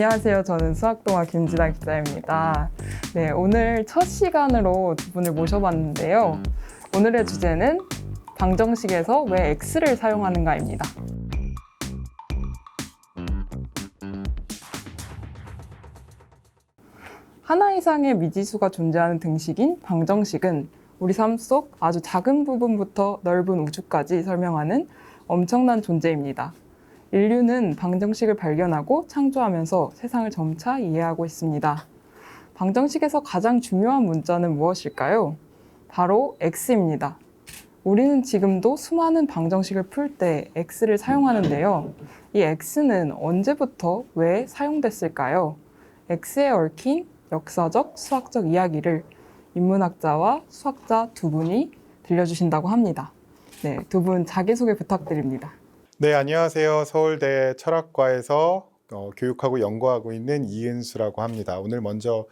안녕하세요. 저는 수학동화 김진아 기자입니다. 네, 오늘 첫 시간으로 두 분을 모셔봤는데요. 오늘의 주제는 방정식에서 왜 x를 사용하는가입니다. 하나 이상의 미지수가 존재하는 등식인 방정식은 우리 삶 속 아주 작은 부분부터 넓은 우주까지 설명하는 엄청난 존재입니다. 인류는 방정식을 발견하고 창조하면서 세상을 점차 이해하고 있습니다. 방정식에서 가장 중요한 문자는 무엇일까요? 바로 x입니다. 우리는 지금도 수많은 방정식을 풀 때 x를 사용하는데요. 이 x는 언제부터 왜 사용됐을까요? x에 얽힌 역사적, 수학적 이야기를 인문학자와 수학자 두 분이 들려주신다고 합니다. 네, 두 분 자기소개 부탁드립니다. 네, 안녕하세요. 서울대 철학과에서 교육하고 연구하고 있는 이은수라고 합니다. 오늘 먼저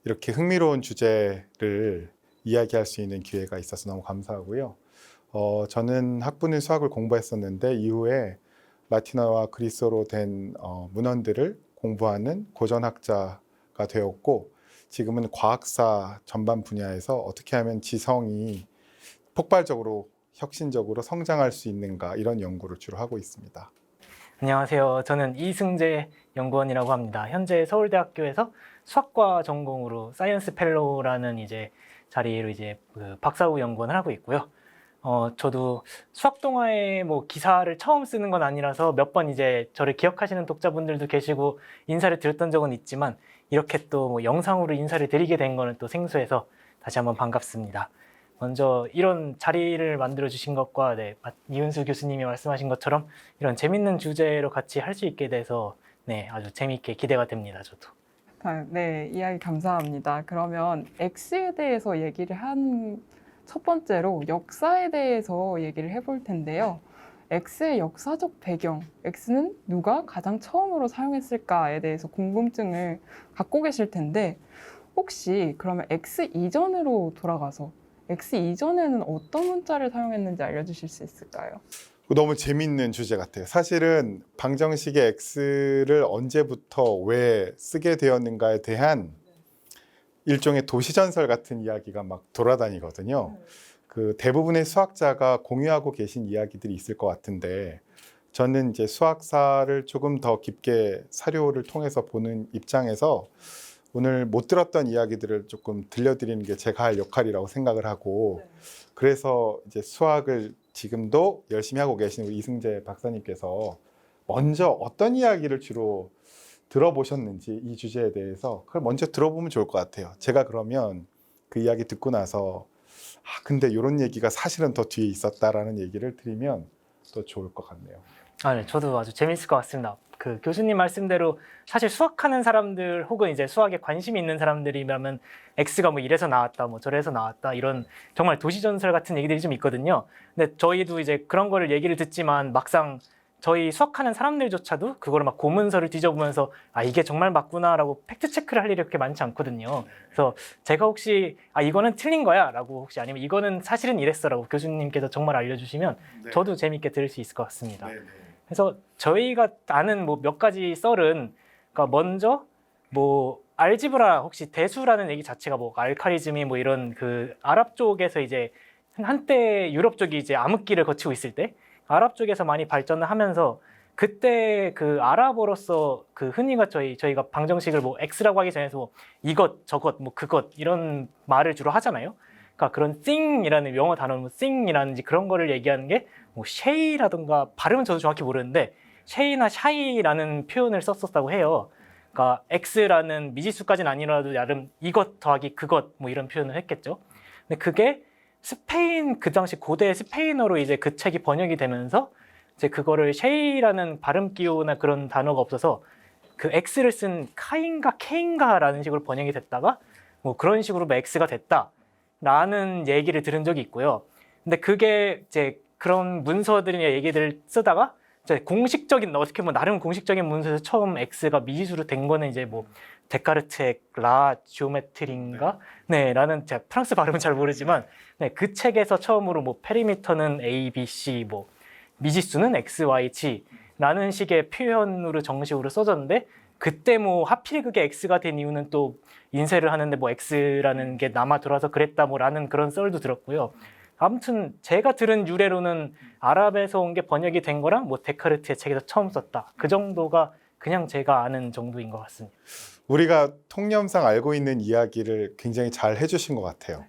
이렇게 흥미로운 주제를 이야기할 수 있는 기회가 있어서 너무 감사하고요. 저는 학부는 수학을 공부했었는데 이후에 라틴어와 그리스어로 된 문헌들을 공부하는 고전학자가 되었고 지금은 과학사 전반 분야에서 어떻게 하면 지성이 폭발적으로 혁신적으로 성장할 수 있는가 이런 연구를 주로 하고 있습니다. 안녕하세요. 저는 이승재 연구원이라고 합니다. 현재 서울대학교에서 수학과 전공으로 사이언스 펠로우라는 자리로 그 박사후 연구원을 하고 있고요. 저도 수학 동화에 기사를 처음 쓰는 건 아니라서 몇 번 저를 기억하시는 독자분들도 계시고 인사를 드렸던 적은 있지만 이렇게 또 영상으로 인사를 드리게 된 거는 또 생소해서 다시 한번 반갑습니다. 먼저 이런 자리를 만들어주신 것과 이은수 교수님이 말씀하신 것처럼 이런 재밌는 주제로 같이 할 수 있게 돼서 아주 재미있게 기대가 됩니다. 저도. 네, 이야기 감사합니다. 그러면 x에 대해서 얘기를 한 첫 번째로 역사에 대해서 얘기를 해볼 텐데요. x의 역사적 배경, x는 누가 가장 처음으로 사용했을까에 대해서 궁금증을 갖고 계실 텐데 혹시 그러면 x 이전으로 돌아가서 x 이전에는 어떤 문자를 사용했는지 알려주실 수 있을까요? 너무 재밌는 주제 같아요. 사실은 방정식의 x를 언제부터 왜 쓰게 되었는가에 대한 일종의 도시전설 같은 이야기가 막 돌아다니거든요. 그 대부분의 수학자가 공유하고 계신 이야기들이 있을 것 같은데 저는 이제 수학사를 조금 더 깊게 사료를 통해서 보는 입장에서 오늘 못 들었던 이야기들을 조금 들려드리는 게 제가 할 역할이라고 생각을 하고 그래서 이제 수학을 지금도 열심히 하고 계신 우리 이승재 박사님께서 먼저 어떤 이야기를 주로 들어보셨는지 이 주제에 대해서 그걸 먼저 들어보면 좋을 것 같아요. 제가 그러면 그 이야기 듣고 나서 근데 이런 얘기가 사실은 더 뒤에 있었다라는 얘기를 드리면 더 좋을 것 같네요. 네, 저도 아주 재밌을 것 같습니다. 그 교수님 말씀대로 사실 수학하는 사람들 혹은 수학에 관심이 있는 사람들이라면 X가 이래서 나왔다, 저래서 나왔다 이런 정말 도시전설 같은 얘기들이 좀 있거든요. 근데 저희도 그런 거를 얘기를 듣지만 막상 저희 수학하는 사람들조차도 그거를 막 고문서를 뒤져보면서 이게 정말 맞구나라고 팩트 체크를 할 일이 그렇게 많지 않거든요. 그래서 제가 혹시 이거는 틀린 거야라고 혹시 아니면 이거는 사실은 이랬어라고 교수님께서 정말 알려주시면 저도 재밌게 들을 수 있을 것 같습니다. 그래서 저희가 아는 몇 가지 썰은 그러니까 먼저 알지브라 혹시 대수라는 얘기 자체가 알카리즘이 이런 그 아랍 쪽에서 한때 유럽 쪽이 암흑기를 거치고 있을 때 아랍 쪽에서 많이 발전을 하면서 그때 그 아랍어로서 그 흔히가 저희가 방정식을 x라고 하기 전에서 이것 저것 그것 이런 말을 주로 하잖아요. 그러니까 그런 thing이라는 영어 단어는 thing이라는지 그런 거를 얘기하는 게 shay라든가 발음은 저도 정확히 모르는데 shay나 shay라는 표현을 썼었다고 해요. 그러니까 x라는 미지수까지는 아니라도 나름 이것 더하기 그것 이런 표현을 했겠죠. 근데 그게 스페인 그 당시 고대 스페인어로 그 책이 번역이 되면서 그거를 쉐이라는 발음 기호나 그런 단어가 없어서 그 x를 쓴 카인가 케인가라는 식으로 번역이 됐다가 그런 식으로 x가 됐다라는 얘기를 들은 적이 있고요. 근데 그게 그런 문서들이나 얘기들을 쓰다가 공식적인 어떻게 나름 공식적인 문서에서 처음 x가 미지수로 된 거는 데카르트의 라 지오메트리인가 라는 제가 프랑스 발음은 잘 모르지만 그 책에서 처음으로 페리미터는 A, B, C 미지수는 X, Y, G라는 식의 표현으로 정식으로 써졌는데 그때 뭐 하필 그게 X가 된 이유는 또 인쇄를 하는데 뭐 X라는 게 남아 돌아서 그랬다 뭐라는 그런 썰도 들었고요. 아무튼 제가 들은 유래로는 아랍에서 온 게 번역이 된 거랑 뭐 데카르트의 책에서 처음 썼다. 그 정도가 그냥 제가 아는 정도인 것 같습니다. 우리가 통념상 알고 있는 이야기를 굉장히 잘 해주신 것 같아요.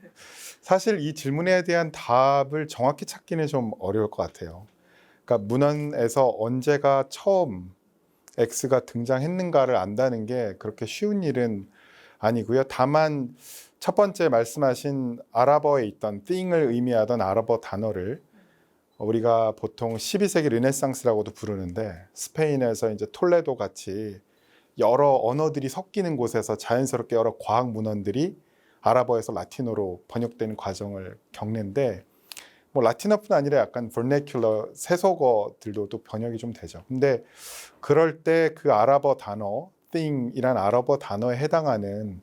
사실 이 질문에 대한 답을 정확히 찾기는 좀 어려울 것 같아요. 그러니까 문헌에서 언제가 처음 X가 등장했는가를 안다는 게 그렇게 쉬운 일은 아니고요. 다만 첫 번째 말씀하신 아랍어에 있던 thing을 의미하던 아랍어 단어를 우리가 보통 12세기 르네상스라고도 부르는데 스페인에서 이제 톨레도 같이 여러 언어들이 섞이는 곳에서 자연스럽게 여러 과학 문헌들이 아랍어에서 라틴어로 번역되는 과정을 겪는데 뭐 라틴어뿐 아니라 약간 vernacular 세속어들도 또 번역이 좀 되죠. 근데 그럴 때 그 아랍어 단어 thing이란 아랍어 단어에 해당하는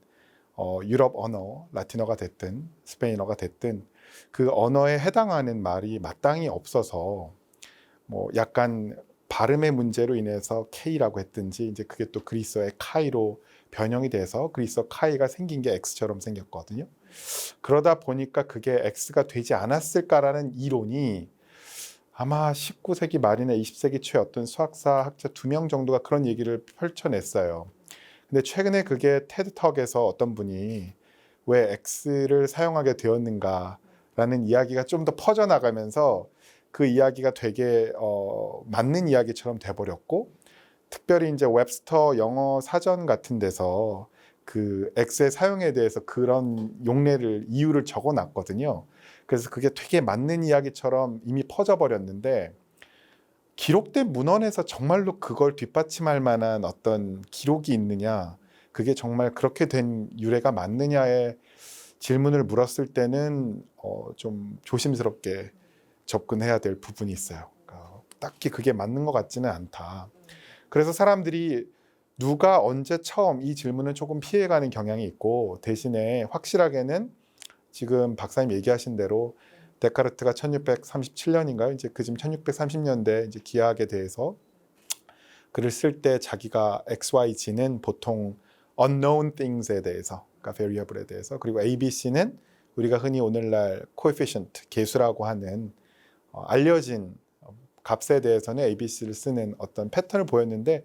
유럽 언어, 라틴어가 됐든 스페인어가 됐든 그 언어에 해당하는 말이 마땅히 없어서 뭐 약간 발음의 문제로 인해서 K라고 했든지 이제 그게 또 그리스어의 카이로 변형이 돼서 그리스어 카이가 생긴 게 X처럼 생겼거든요. 그러다 보니까 그게 X가 되지 않았을까라는 이론이 아마 19세기 말이나 20세기 초에 어떤 수학사 학자 2명 정도가 그런 얘기를 펼쳐냈어요. 근데 최근에 그게 테드턱에서 어떤 분이 왜 X를 사용하게 되었는가라는 이야기가 좀 더 퍼져나가면서 그 이야기가 되게 맞는 이야기처럼 돼버렸고 특별히 이제 웹스터 영어 사전 같은 데서 그 X의 사용에 대해서 그런 용례를 이유를 적어놨거든요. 그래서 그게 되게 맞는 이야기처럼 이미 퍼져버렸는데 기록된 문헌에서 정말로 그걸 뒷받침할 만한 어떤 기록이 있느냐, 그게 정말 그렇게 된 유래가 맞느냐의 질문을 물었을 때는 좀 조심스럽게 접근해야 될 부분이 있어요. 그러니까 딱히 그게 맞는 것 같지는 않다. 그래서 사람들이 누가 언제 처음 이 질문을 조금 피해가는 경향이 있고 대신에 확실하게는 지금 박사님 얘기하신 대로 데카르트가 1637년인가요? 이제 그쯤 1630년대 이제 기하학에 대해서 글을 쓸 때 자기가 XYZ는 보통 unknown things에 대해서, 그러니까 variable에 대해서, 그리고 ABC는 우리가 흔히 오늘날 coefficient, 계수라고 하는 알려진 값에 대해서는 ABC를 쓰는 어떤 패턴을 보였는데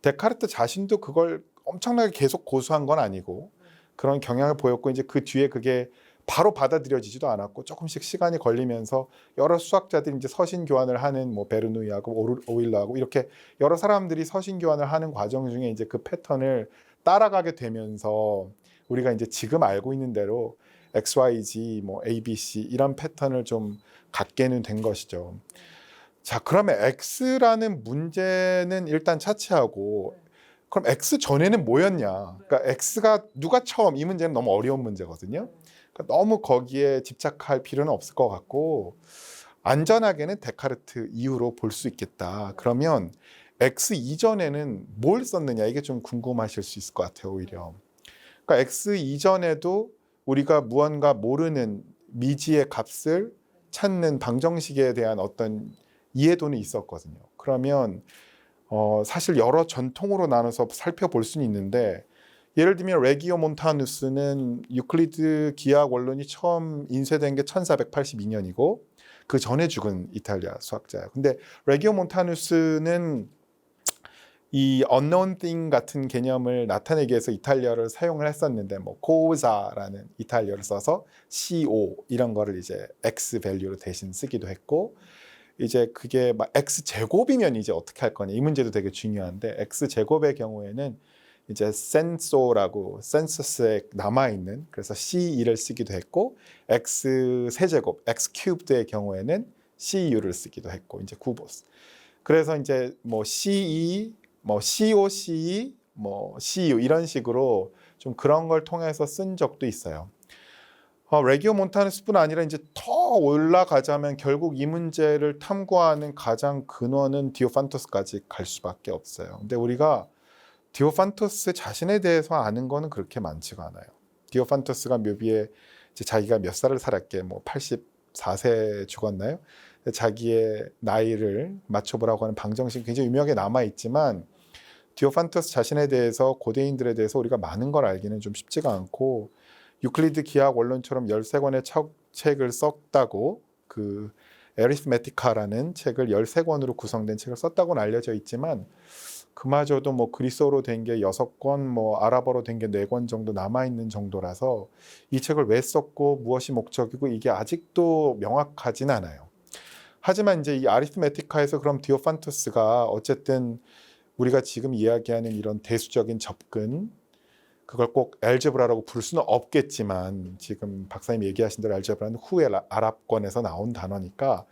데카르트 자신도 그걸 엄청나게 계속 고수한 건 아니고 그런 경향을 보였고 이제 그 뒤에 그게 바로 받아들여지지도 않았고 조금씩 시간이 걸리면서 여러 수학자들이 이제 서신 교환을 하는 뭐 베르누이하고 오일러하고 이렇게 여러 사람들이 서신 교환을 하는 과정 중에 이제 그 패턴을 따라가게 되면서 우리가 이제 지금 알고 있는 대로 XYZ, 뭐 ABC 이런 패턴을 좀 갖게는 된 것이죠. 자, 그러면 X라는 문제는 일단 차치하고 그럼 X 전에는 뭐였냐? 그러니까 X가 누가 처음, 이 문제는 너무 어려운 문제거든요. 그러니까 너무 거기에 집착할 필요는 없을 것 같고 안전하게는 데카르트 이후로 볼 수 있겠다. 그러면 X 이전에는 뭘 썼느냐 이게 좀 궁금하실 수 있을 것 같아요. 오히려. 그러니까 X 이전에도 우리가 무언가 모르는 미지의 값을 찾는 방정식에 대한 어떤 이해도는 있었거든요. 그러면 사실 여러 전통으로 나눠서 살펴볼 수는 있는데 예를 들면 레기오 몬타누스는 유클리드 기하학 원론이 처음 인쇄된 게 1482년이고 그 전에 죽은 이탈리아 수학자예요. 근데 레기오 몬타누스는 이 unknown thing 같은 개념을 나타내기 위해서 이탈리아를 사용을 했었는데 뭐 코자라는 이탈리아를 써서 CO 이런 거를 이제 X 밸류로 대신 쓰기도 했고 이제 그게 막 X 제곱이면 이제 어떻게 할 거냐 이 문제도 되게 중요한데 X 제곱의 경우에는 이제 센소라고 센서스에 남아 있는 그래서 C2를 쓰기도 했고 X 세제곱 X 큐브드의 경우에는 CU를 쓰기도 했고 이제 구보스. 그래서 이제 뭐 C2 뭐 COCE, 뭐 CU 이런 식으로 좀 그런 걸 통해서 쓴 적도 있어요. 레기오 몬타누스뿐 아니라 이제 더 올라가자면 결국 이 문제를 탐구하는 가장 근원은 디오판토스까지 갈 수밖에 없어요. 근데 우리가 디오판토스 자신에 대해서 아는 거는 그렇게 많지가 않아요. 디오판토스가 묘비에 이제 자기가 몇 살을 살았게 뭐 84세 죽었나요? 자기의 나이를 맞춰보라고 하는 방정식이 굉장히 유명하게 남아 있지만 디오판투스 자신에 대해서 고대인들에 대해서 우리가 많은 걸 알기는 좀 쉽지가 않고 유클리드 기하학 원론처럼 13권의 책을 썼다고 그 에리스메티카라는 책을 13권으로 구성된 책을 썼다고는 알려져 있지만 그마저도 뭐 그리스어로 된 게 6권, 뭐 아랍어로 된 게 4권 정도 남아있는 정도라서 이 책을 왜 썼고 무엇이 목적이고 이게 아직도 명확하진 않아요. 하지만 이제 이 아리스메티카에서 그럼 디오판투스가 어쨌든 우리가 지금 이야기하는 이런 대수적인 접근, 그걸 꼭 알제브라라고 부를 수는 없겠지만 지금 박사님 얘기하신 대로 알제브라는 후에 아랍권에서 나온 단어니까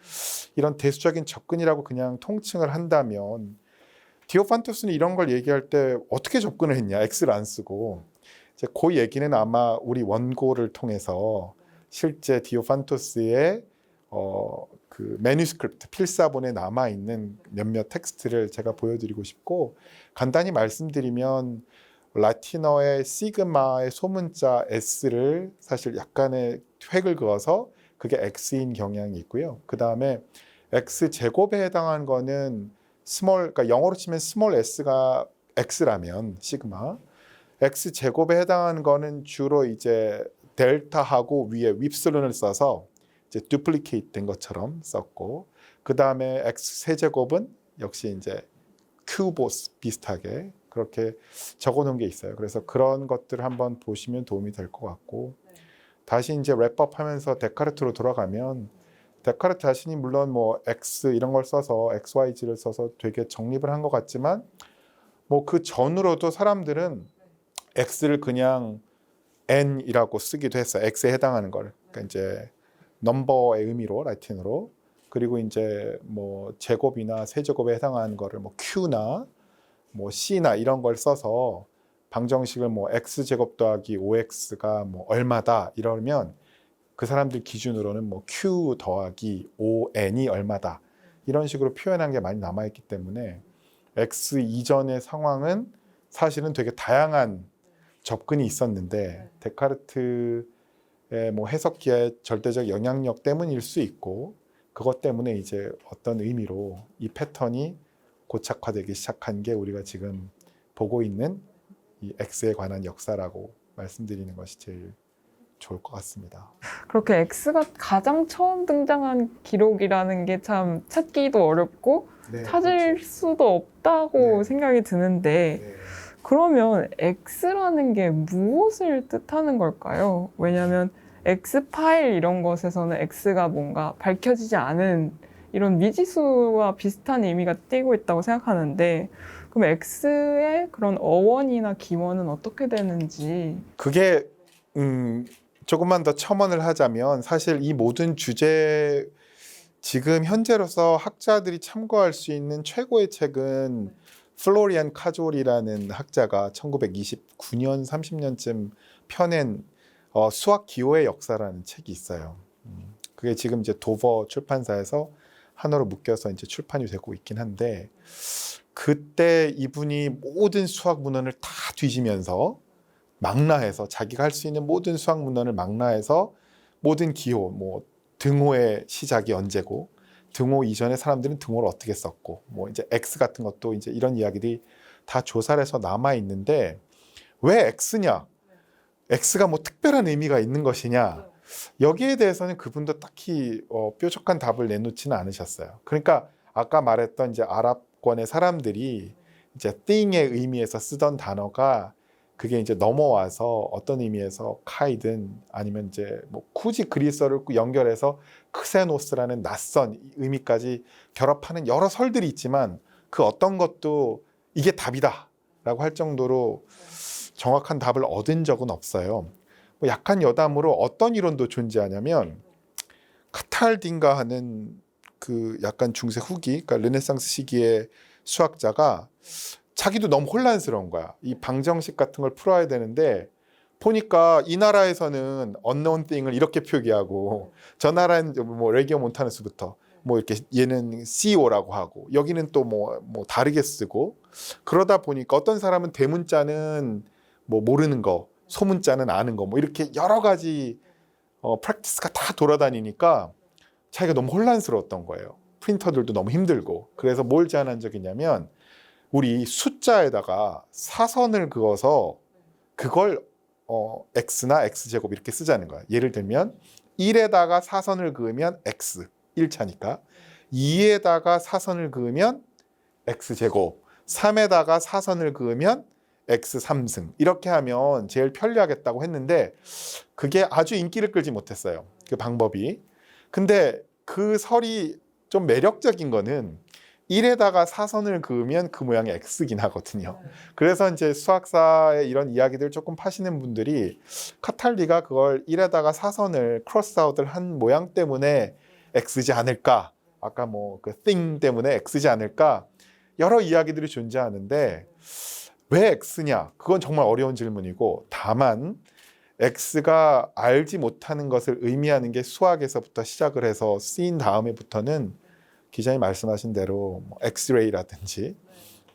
이런 대수적인 접근이라고 그냥 통칭을 한다면 디오판투스는 이런 걸 얘기할 때 어떻게 접근을 했냐, X를 안 쓰고 이제 그 얘기는 아마 우리 원고를 통해서 실제 디오판투스의 그 매뉴스크립트 필사본에 남아 있는 몇몇 텍스트를 제가 보여드리고 싶고 간단히 말씀드리면 라틴어의 시그마의 소문자 S를 사실 약간의 획을 그어서 그게 X인 경향이 있고요. 그 다음에 X 제곱에 해당하는 거는 그러니까 영어로 치면 스몰 s가 X라면 시그마, X 제곱에 해당하는 거는 주로 이제 델타하고 위에 윕실론을 써서 이제 duplicated 된 것처럼 썼고 그 다음에 X 세제곱은 역시 이제 큐보스 비슷하게 그렇게 적어놓은 게 있어요. 그래서 그런 것들을 한번 보시면 도움이 될 것 같고 다시 이제 랩업하면서 데카르트로 돌아가면 데카르트 자신이 물론 뭐 X 이런 걸 써서 XYZ를 써서 되게 정립을 한 것 같지만 뭐 그 전으로도 사람들은 X를 그냥 N이라고 쓰기도 했어요. X에 해당하는 걸. 그러니까 이제 넘버의 의미로 라틴어로 그리고 이제 뭐 제곱이나 세제곱에 해당하는 거를 뭐 Q나 뭐 C나 이런 걸 써서 방정식을 뭐 X제곱 더하기 5X가 뭐 얼마다 이러면 그 사람들 기준으로는 뭐 Q 더하기 5N이 얼마다 이런 식으로 표현한 게 많이 남아있기 때문에 X 이전의 상황은 사실은 되게 다양한 접근이 있었는데 데카르트의 뭐 해석기의 절대적 영향력 때문일 수 있고 그것 때문에 이제 어떤 의미로 이 패턴이 고착화되기 시작한 게 우리가 지금 보고 있는 이 X에 관한 역사라고 말씀드리는 것이 제일 좋을 것 같습니다. 그렇게 X가 가장 처음 등장한 기록이라는 게 참 찾기도 어렵고 찾을 수도 없다고 생각이 드는데 그러면 X라는 게 무엇을 뜻하는 걸까요? 왜냐하면 X 파일 이런 것에서는 X가 뭔가 밝혀지지 않은 이런 미지수와 비슷한 의미가 띄고 있다고 생각하는데 그럼 X의 그런 어원이나 기원은 어떻게 되는지 그게 조금만 더 첨언을 하자면 사실 이 모든 주제 지금 현재로서 학자들이 참고할 수 있는 최고의 책은 플로리안 카졸이라는 학자가 1929년 30년쯤 펴낸 수학 기호의 역사라는 책이 있어요. 그게 지금 이제 도버 출판사에서 하나로 묶여서 이제 출판이 되고 있긴 한데 그때 이분이 모든 수학 문헌을 다 뒤지면서 망라해서 자기가 할 수 있는 모든 수학 문헌을 망라해서 모든 기호, 뭐 등호의 시작이 언제고 등호 이전에 사람들은 등호를 어떻게 썼고 뭐 이제 X 같은 것도 이제 이런 이야기들이 다 조사를 해서 남아 있는데 왜 X냐? X가 뭐 특별한 의미가 있는 것이냐? 여기에 대해서는 그분도 딱히 뾰족한 답을 내놓지는 않으셨어요. 그러니까 아까 말했던 이제 아랍권의 사람들이 이제 thing의 의미에서 쓰던 단어가 그게 이제 넘어와서 어떤 의미에서 카이든 아니면 이제 뭐 굳이 그리스어를 연결해서 크세노스라는 낯선 의미까지 결합하는 여러 설들이 있지만 그 어떤 것도 이게 답이다라고 할 정도로 정확한 답을 얻은 적은 없어요. 뭐 약한 여담으로 어떤 이론도 존재하냐면 카탈딘가 하는 그 약간 중세 후기, 그러니까 르네상스 시기의 수학자가 자기도 너무 혼란스러운 거야. 이 방정식 같은 걸 풀어야 되는데 보니까 이 나라에서는 unknown thing을 이렇게 표기하고 저 나라는 뭐 레기오 몬타누스부터 뭐 이렇게 얘는 CO라고 하고 여기는 또 뭐 다르게 쓰고 그러다 보니까 어떤 사람은 대문자는 뭐 모르는 거, 소문자는 아는 거 뭐 이렇게 여러 가지 프랙티스가 다 돌아다니니까 자기가 너무 혼란스러웠던 거예요. 프린터들도 너무 힘들고 그래서 뭘 제안한 적이 있냐면 우리 숫자에다가 사선을 그어서 그걸 x나 x제곱 이렇게 쓰자는 거야. 예를 들면 1에다가 사선을 그으면 x 1차니까 2에다가 사선을 그으면 x제곱 3에다가 사선을 그으면 x 3승 이렇게 하면 제일 편리하겠다고 했는데 그게 아주 인기를 끌지 못했어요. 그 방법이. 근데 그 설이 좀 매력적인 거는 1에다가 사선을 그으면 그 모양이 x긴 하거든요. 그래서 이제 수학사의 이런 이야기들 조금 파시는 분들이 카탈리가 그걸 1에다가 사선을 크로스아웃을 한 모양 때문에 x지 않을까, 아까 뭐 그 thing 때문에 x지 않을까, 여러 이야기들이 존재하는데 왜 x냐? 그건 정말 어려운 질문이고, 다만 x가 알지 못하는 것을 의미하는 게 수학에서부터 시작을 해서 쓰인 다음에부터는 기자님 말씀하신 대로 뭐 엑스레이라든지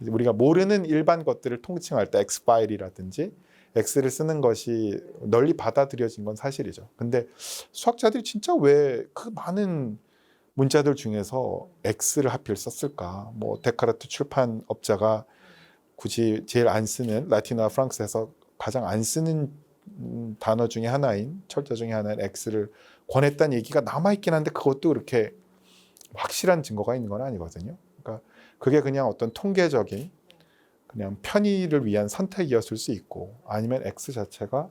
우리가 모르는 일반 것들을 통칭할 때 엑스파일이라든지 X를 쓰는 것이 널리 받아들여진 건 사실이죠. 근데 수학자들이 진짜 왜 그 많은 문자들 중에서 X를 하필 썼을까? 뭐 데카르트 출판업자가 굳이 제일 안 쓰는 라틴어와 프랑스에서 가장 안 쓰는 단어 중에 하나인 철자 중에 하나인 X를 권했다는 얘기가 남아있긴 한데 그것도 그렇게 확실한 증거가 있는 건 아니거든요. 그러니까 그게 그냥 어떤 통계적인 그냥 편의를 위한 선택이었을 수 있고 아니면 X 자체가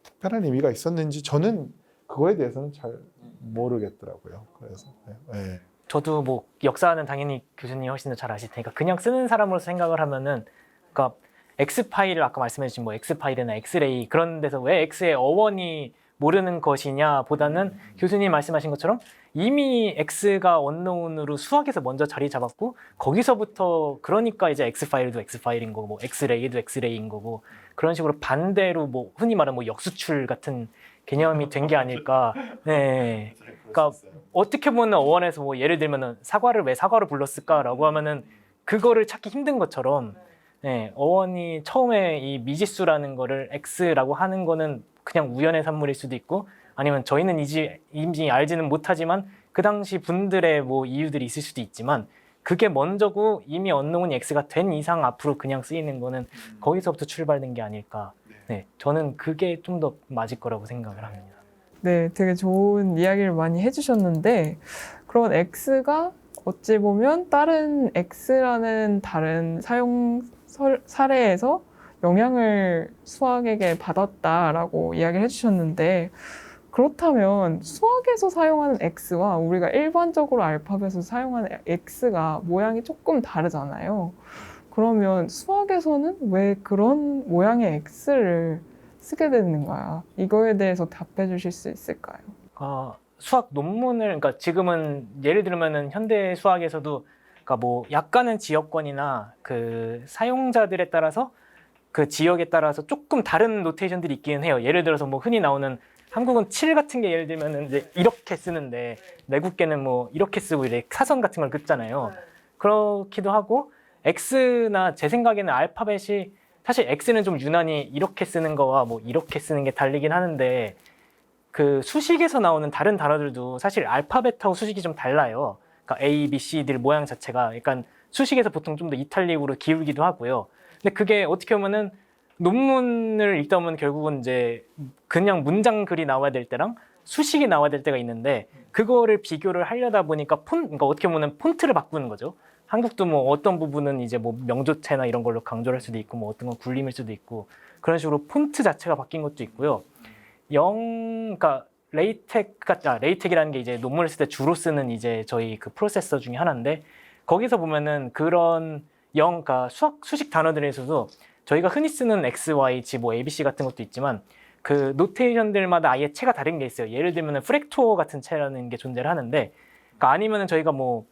특별한 의미가 있었는지 저는 그거에 대해서는 잘 모르겠더라고요. 그래서 네. 저도 뭐 역사는 당연히 교수님이 훨씬 더 잘 아실 테니까 그냥 쓰는 사람으로서 생각을 하면은 그러니까 X 파일을 아까 말씀해 주신 뭐 X 파일이나 엑스레이 그런 데서 왜 X의 어원이 모르는 것이냐 보다는 교수님 말씀하신 것처럼 이미 X가 언노운으로 수학에서 먼저 자리 잡았고 거기서부터 그러니까 이제 X 파일도 X 파일인 거고 뭐 엑스레이도 엑스레이인 거고 그런 식으로 반대로 뭐 흔히 말하는 뭐 역수출 같은 개념이 된 게 아닐까. 네. 그러니까 어떻게 보면 어원에서 뭐 예를 들면은 사과를 왜 사과로 불렀을까라고 하면은 그거를 찾기 힘든 것처럼 네, 어원이 처음에 이 미지수라는 거를 X라고 하는 거는 그냥 우연의 산물일 수도 있고 아니면 저희는 이미 알지는 못하지만 그 당시 분들의 뭐 이유들이 있을 수도 있지만 그게 먼저고 이미 언노운 X가 된 이상 앞으로 그냥 쓰이는 거는 거기서부터 출발된 게 아닐까. 네, 저는 그게 좀 더 맞을 거라고 생각을 합니다. 네, 되게 좋은 이야기를 많이 해주셨는데 그런 X가 어찌 보면 다른 X라는 다른 사용 사례에서 영향을 수학에게 받았다라고 이야기를 해주셨는데 그렇다면 수학에서 사용하는 X와 우리가 일반적으로 알파벳에서 사용하는 X가 모양이 조금 다르잖아요. 그러면 수학에서는 왜 그런 모양의 X를 쓰게 되는 거야? 이거에 대해서 답해 주실 수 있을까요? 수학 논문을 그러니까 지금은 예를 들면은 현대 수학에서도 그러니까 뭐 약간은 지역권이나 그 사용자들에 따라서 그 지역에 따라서 조금 다른 노테이션들이 있기는 해요. 예를 들어서 뭐 흔히 나오는 한국은 7 같은 게 예를 들면은 이제 이렇게 쓰는데 외국계는 뭐 이렇게 쓰고 이렇게 사선 같은 걸 긋잖아요. 그렇기도 하고 X나 제 생각에는 알파벳이 사실 X는 좀 유난히 이렇게 쓰는 거와 뭐 이렇게 쓰는 게 다르긴 하는데 그 수식에서 나오는 다른 단어들도 사실 알파벳하고 수식이 좀 달라요. 그러니까 A, B, C들 모양 자체가 약간 수식에서 보통 좀 더 이탈릭으로 기울기도 하고요. 근데 그게 어떻게 보면은 논문을 읽다 보면 결국은 이제 그냥 문장 글이 나와야 될 때랑 수식이 나와야 될 때가 있는데 그거를 비교를 하려다 보니까 그러니까 어떻게 보면 폰트를 바꾸는 거죠. 한국도 뭐 어떤 부분은 이제 뭐 명조체나 이런 걸로 강조를 할 수도 있고 뭐 어떤 건 굴림일 수도 있고 그런 식으로 폰트 자체가 바뀐 것도 있고요. 그러니까 레이텍이라는 게 이제 논문을 쓸 때 주로 쓰는 이제 저희 그 프로세서 중에 하나인데 거기서 보면은 그런 그러니까 수식 단어들에서도 저희가 흔히 쓰는 X, Y, G, 뭐 ABC 같은 것도 있지만 그 노테이션들마다 아예 체가 다른 게 있어요. 예를 들면은 프랙토어 같은 체라는 게 존재를 하는데 그러니까 아니면은 저희가 뭐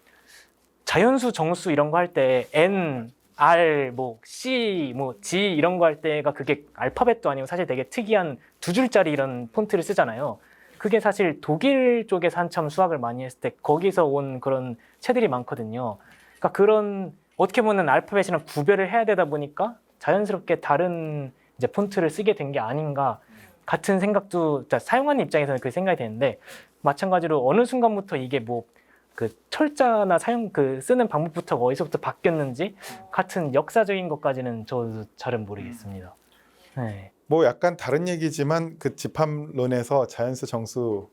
자연수, 정수 이런 거 할 때 N, R, 뭐 C, 뭐 G 이런 거 할 때가 그게 알파벳도 아니고 사실 되게 특이한 2줄짜리 이런 폰트를 쓰잖아요. 그게 사실 독일 쪽에서 한참 수학을 많이 했을 때 거기서 온 그런 체들이 많거든요. 그러니까 그런 어떻게 보면 알파벳이랑 구별을 해야 되다 보니까 자연스럽게 다른 이제 폰트를 쓰게 된 게 아닌가 같은 생각도 사용하는 입장에서는 그 생각이 되는데 마찬가지로 어느 순간부터 이게 뭐 그 철자나 사용 그 쓰는 방법부터 어디서부터 바뀌었는지 같은 역사적인 것까지는 저도 잘은 모르겠습니다. 네. 뭐 약간 다른 얘기지만 그 집합론에서 자연수, 정수,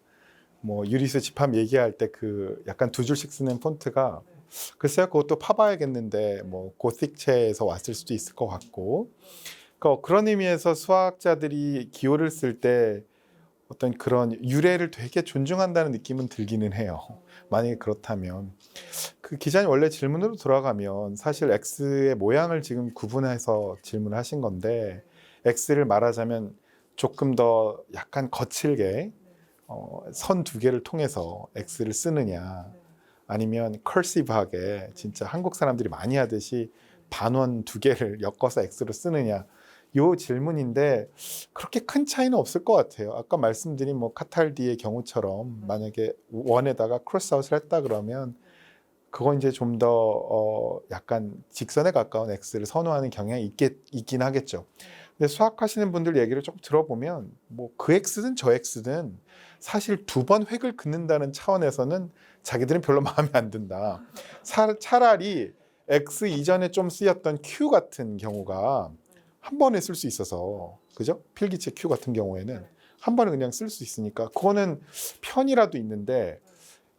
뭐 유리수 집합 얘기할 때 그 약간 두 줄씩 쓰는 폰트가 글쎄요, 그것도 파봐야겠는데 뭐 고틱체에서 왔을 수도 있을 것 같고, 그런 의미에서 수학자들이 기호를 쓸 때 어떤 그런 유래를 되게 존중한다는 느낌은 들기는 해요. 만약에 그렇다면 그 기자님 원래 질문으로 돌아가면 사실 X의 모양을 지금 구분해서 질문을 하신 건데, X를 말하자면 조금 더 약간 거칠게 선 두 개를 통해서 X를 쓰느냐, 아니면 커시브하게 진짜 한국 사람들이 많이 하듯이 반원 두 개를 엮어서 X로 쓰느냐, 요 질문인데 그렇게 큰 차이는 없을 것 같아요. 아까 말씀드린 뭐 카탈디의 경우처럼 만약에 원에다가 크로스아웃을 했다 그러면 그건 이제 좀 더 약간 직선에 가까운 X를 선호하는 경향이 있긴 하겠죠. 근데 수학하시는 분들 얘기를 좀 들어보면 뭐 그 X든 저 X든 사실 두 번 획을 긋는다는 차원에서는 자기들은 별로 마음에 안 든다. 차라리 X 이전에 좀 쓰였던 Q 같은 경우가 한 번에 쓸 수 있어서, 그죠? 필기체 Q 같은 경우에는 한 번에 그냥 쓸 수 있으니까 그거는 편이라도 있는데,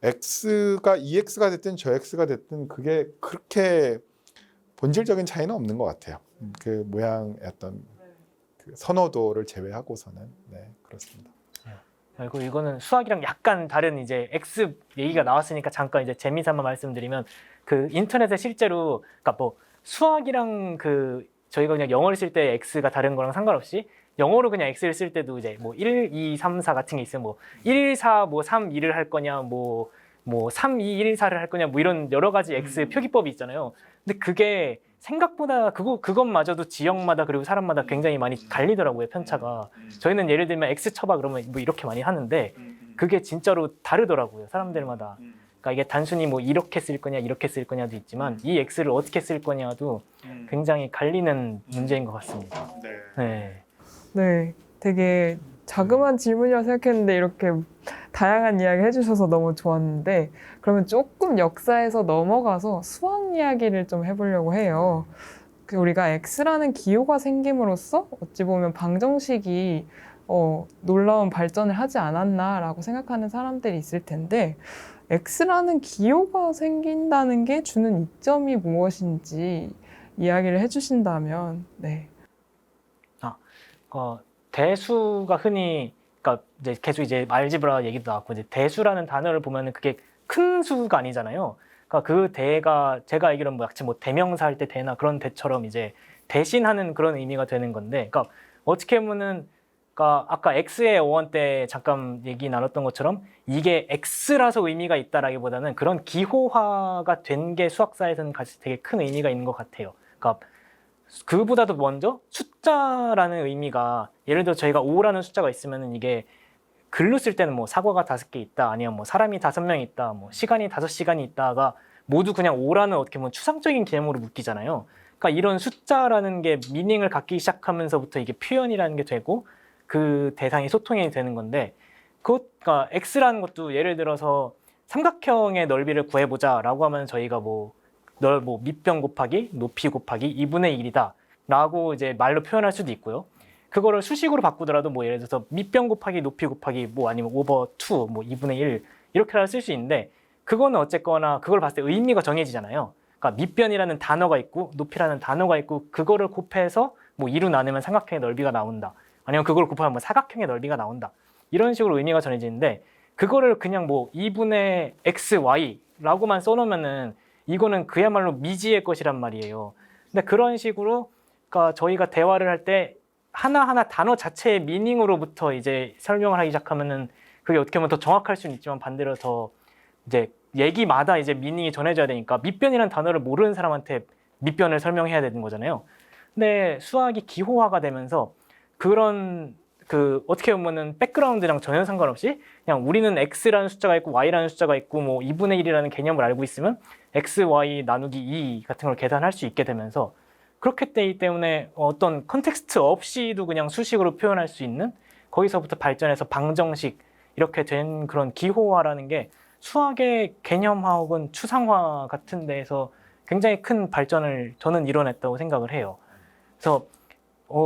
X가 EX가 됐든 저 X가 됐든 그게 그렇게 본질적인 차이는 없는 것 같아요. 그 모양의 어떤 그 선호도를 제외하고서는. 네, 그렇습니다. 그리고 이거는 수학이랑 약간 다른 이제 X 얘기가 나왔으니까 잠깐 이제 재미삼아 말씀드리면, 그 인터넷에 실제로 그러니까 뭐 수학이랑 그 저희가 그냥 영어를 쓸 때 X가 다른 거랑 상관없이 영어로 그냥 X를 쓸 때도 이제 뭐 1, 2, 3, 4 같은 게 있으면 뭐 1, 4, 뭐 3, 2를 할 거냐, 뭐 3, 2, 1, 4를 할 거냐, 뭐 이런 여러 가지 X 표기법이 있잖아요. 근데 그게 생각보다 그것마저도 지역마다 그리고 사람마다 굉장히 많이 갈리더라고요, 편차가. 저희는 예를 들면 X 쳐봐 그러면 뭐 이렇게 많이 하는데 그게 진짜로 다르더라고요, 사람들마다. 그러니까 이게 단순히 뭐 이렇게 쓸 거냐 이렇게 쓸 거냐도 있지만 이 X를 어떻게 쓸 거냐도 굉장히 갈리는 문제인 것 같습니다. 네. 네, 되게 자그마한 질문이라 생각했는데 이렇게 다양한 이야기 해주셔서 너무 좋았는데, 그러면 조금 역사에서 넘어가서 수학 이야기를 좀 해보려고 해요. 우리가 X라는 기호가 생김으로써 어찌 보면 방정식이 놀라운 발전을 하지 않았나라고 생각하는 사람들이 있을 텐데, X라는 기호가 생긴다는 게 주는 이점이 무엇인지 이야기를 해주신다면. 네. 대수가 흔히, 그러니까 이제 계속 이제 알지브라 얘기도 나왔고, 이제 대수라는 단어를 보면은 그게 큰 수가 아니잖아요. 그러니까 그 대가 제가 알기로는 뭐 약간 뭐 대명사 할 때 대나 그런 대처럼 이제 대신하는 그런 의미가 되는 건데, 그러니까 어떻게 보면은 그러니까 아까 X의 어원 때 잠깐 얘기 나눴던 것처럼 이게 X라서 의미가 있다라기보다는 그런 기호화가 된 게 수학사에서는 되게 큰 의미가 있는 것 같아요. 그러니까 그보다도 먼저 숫자라는 의미가, 예를 들어 저희가 5라는 숫자가 있으면은 이게 글로 쓸 때는 뭐 사과가 5개 있다, 아니면 뭐 사람이 5명 있다, 뭐 시간이 5시간이 있다가 모두 그냥 5라는 어떻게 보면 추상적인 개념으로 묶이잖아요. 그러니까 이런 숫자라는 게 미닝을 갖기 시작하면서부터 이게 표현이라는 게 되고 그 대상이 소통이 되는 건데, 그러니까 X라는 것도 예를 들어서 삼각형의 넓이를 구해보자라고 하면 저희가 뭐 밑변 곱하기 높이 곱하기 2분의 1이다 라고 이제 말로 표현할 수도 있고요. 그거를 수식으로 바꾸더라도 뭐 예를 들어서 밑변 곱하기 높이 곱하기 뭐 아니면 오버 2 뭐 2분의 1 이렇게라도 쓸 수 있는데, 그거는 어쨌거나 그걸 봤을 때 의미가 정해지잖아요. 그러니까 밑변이라는 단어가 있고 높이라는 단어가 있고 그거를 곱해서 뭐 2로 나누면 삼각형의 넓이가 나온다, 아니면 그걸 곱하면 뭐 사각형의 넓이가 나온다, 이런 식으로 의미가 정해지는데, 그거를 그냥 뭐 2분의 xy라고만 써놓으면은 이거는 그야말로 미지의 것이란 말이에요. 근데 그런 식으로 그러니까 저희가 대화를 할 때 하나하나 단어 자체의 미닝으로부터 이제 설명을 하기 시작하면은 그게 어떻게 보면 더 정확할 수는 있지만 반대로 더 이제 얘기마다 이제 미닝이 전해져야 되니까 밑변이라는 단어를 모르는 사람한테 밑변을 설명해야 되는 거잖아요. 근데 수학이 기호화가 되면서 그런 그 어떻게 보면은 백그라운드랑 전혀 상관없이 그냥 우리는 x라는 숫자가 있고 y라는 숫자가 있고 뭐 2분의 1이라는 개념을 알고 있으면 x, y 나누기 2 같은 걸 계산할 수 있게 되면서, 그렇기 때문에 어떤 컨텍스트 없이도 그냥 수식으로 표현할 수 있는, 거기서부터 발전해서 방정식 이렇게 된 그런 기호화라는 게 수학의 개념화 혹은 추상화 같은 데에서 굉장히 큰 발전을 저는 이뤄냈다고 생각을 해요. 그래서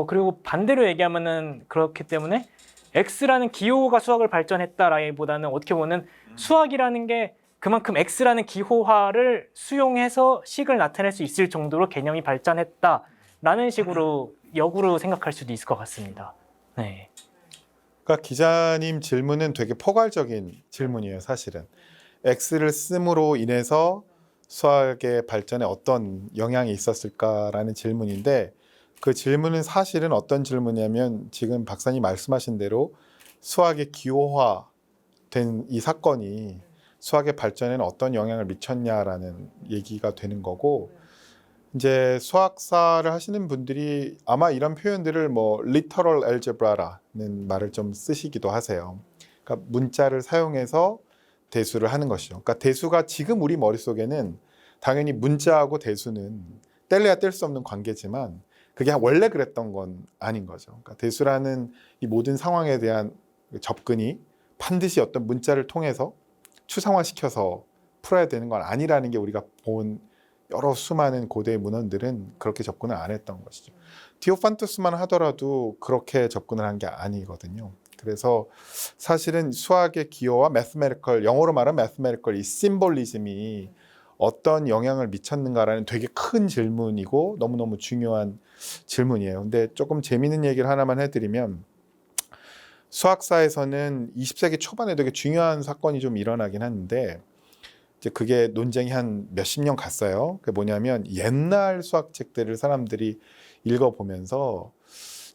그리고 반대로 얘기하면은 그렇기 때문에 X라는 기호가 수학을 발전했다라기보다는 어떻게 보면 수학이라는 게 그만큼 X라는 기호화를 수용해서 식을 나타낼 수 있을 정도로 개념이 발전했다라는 식으로 역으로 생각할 수도 있을 것 같습니다. 네. 그러니까 기자님 질문은 되게 포괄적인 질문이에요, 사실은. X를 씀으로 인해서 수학의 발전에 어떤 영향이 있었을까라는 질문인데 그 질문은 사실은 어떤 질문이냐면 지금 박사님 말씀하신 대로 수학의 기호화된 이 사건이 수학의 발전에는 어떤 영향을 미쳤냐라는 얘기가 되는 거고 이제 수학사를 하시는 분들이 아마 이런 표현들을 뭐 literal algebra라는 말을 좀 쓰시기도 하세요. 그러니까 문자를 사용해서 대수를 하는 것이죠. 그러니까 대수가 지금 우리 머릿속에는 당연히 문자하고 대수는 뗄래야 뗄 수 없는 관계지만 그게 원래 그랬던 건 아닌 거죠. 그러니까 대수라는 이 모든 상황에 대한 접근이 반드시 어떤 문자를 통해서 추상화시켜서 풀어야 되는 건 아니라는 게 우리가 본 여러 수많은 고대 문헌들은 그렇게 접근을 안 했던 것이죠. 디오판투스만 하더라도 그렇게 접근을 한 게 아니거든요. 그래서 사실은 수학의 기호와 mathematical, 영어로 말하면 mathematical 이 심볼리즘이 어떤 영향을 미쳤는가라는 되게 큰 질문이고 너무너무 중요한 질문이에요. 근데 조금 재미있는 얘기를 하나만 해드리면 수학사에서는 20세기 초반에 되게 중요한 사건이 좀 일어나긴 하는데 이제 그게 논쟁이 한 몇십 년 갔어요. 그게 뭐냐면 옛날 수학책들을 사람들이 읽어보면서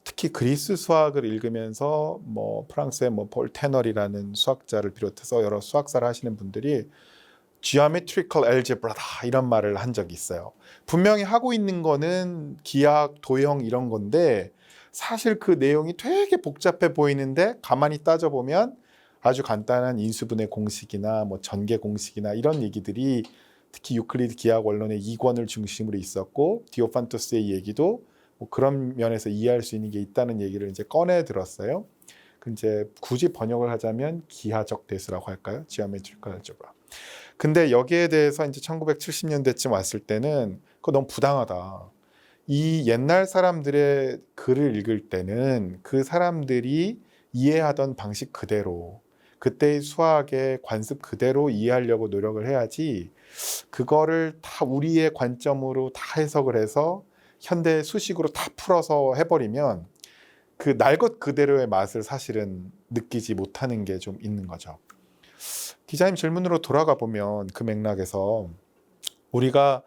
특히 그리스 수학을 읽으면서 뭐 프랑스의 뭐 폴 테널이라는 수학자를 비롯해서 여러 수학사를 하시는 분들이 geometrical algebra다 이런 말을 한 적이 있어요. 분명히 하고 있는 거는 기하, 도형 이런 건데 사실 그 내용이 되게 복잡해 보이는데 가만히 따져보면 아주 간단한 인수분해 공식이나 뭐 전개 공식이나 이런 얘기들이 특히 유클리드 기하학 원론의 2권을 중심으로 있었고 디오판투스의 얘기도 뭐 그런 면에서 이해할 수 있는 게 있다는 얘기를 이제 꺼내 들었어요. 이제 굳이 번역을 하자면 기하적 대수라고 할까요? geometrical algebra. 근데 여기에 대해서 이제 1970년대쯤 왔을 때는 그거 너무 부당하다. 이 옛날 사람들의 글을 읽을 때는 그 사람들이 이해하던 방식 그대로 그때의 수학의 관습 그대로 이해하려고 노력을 해야지 그거를 다 우리의 관점으로 다 해석을 해서 현대 수식으로 다 풀어서 해버리면 그 날 것 그대로의 맛을 사실은 느끼지 못하는 게 좀 있는 거죠. 기자님 질문으로 돌아가 보면 그 맥락에서 우리가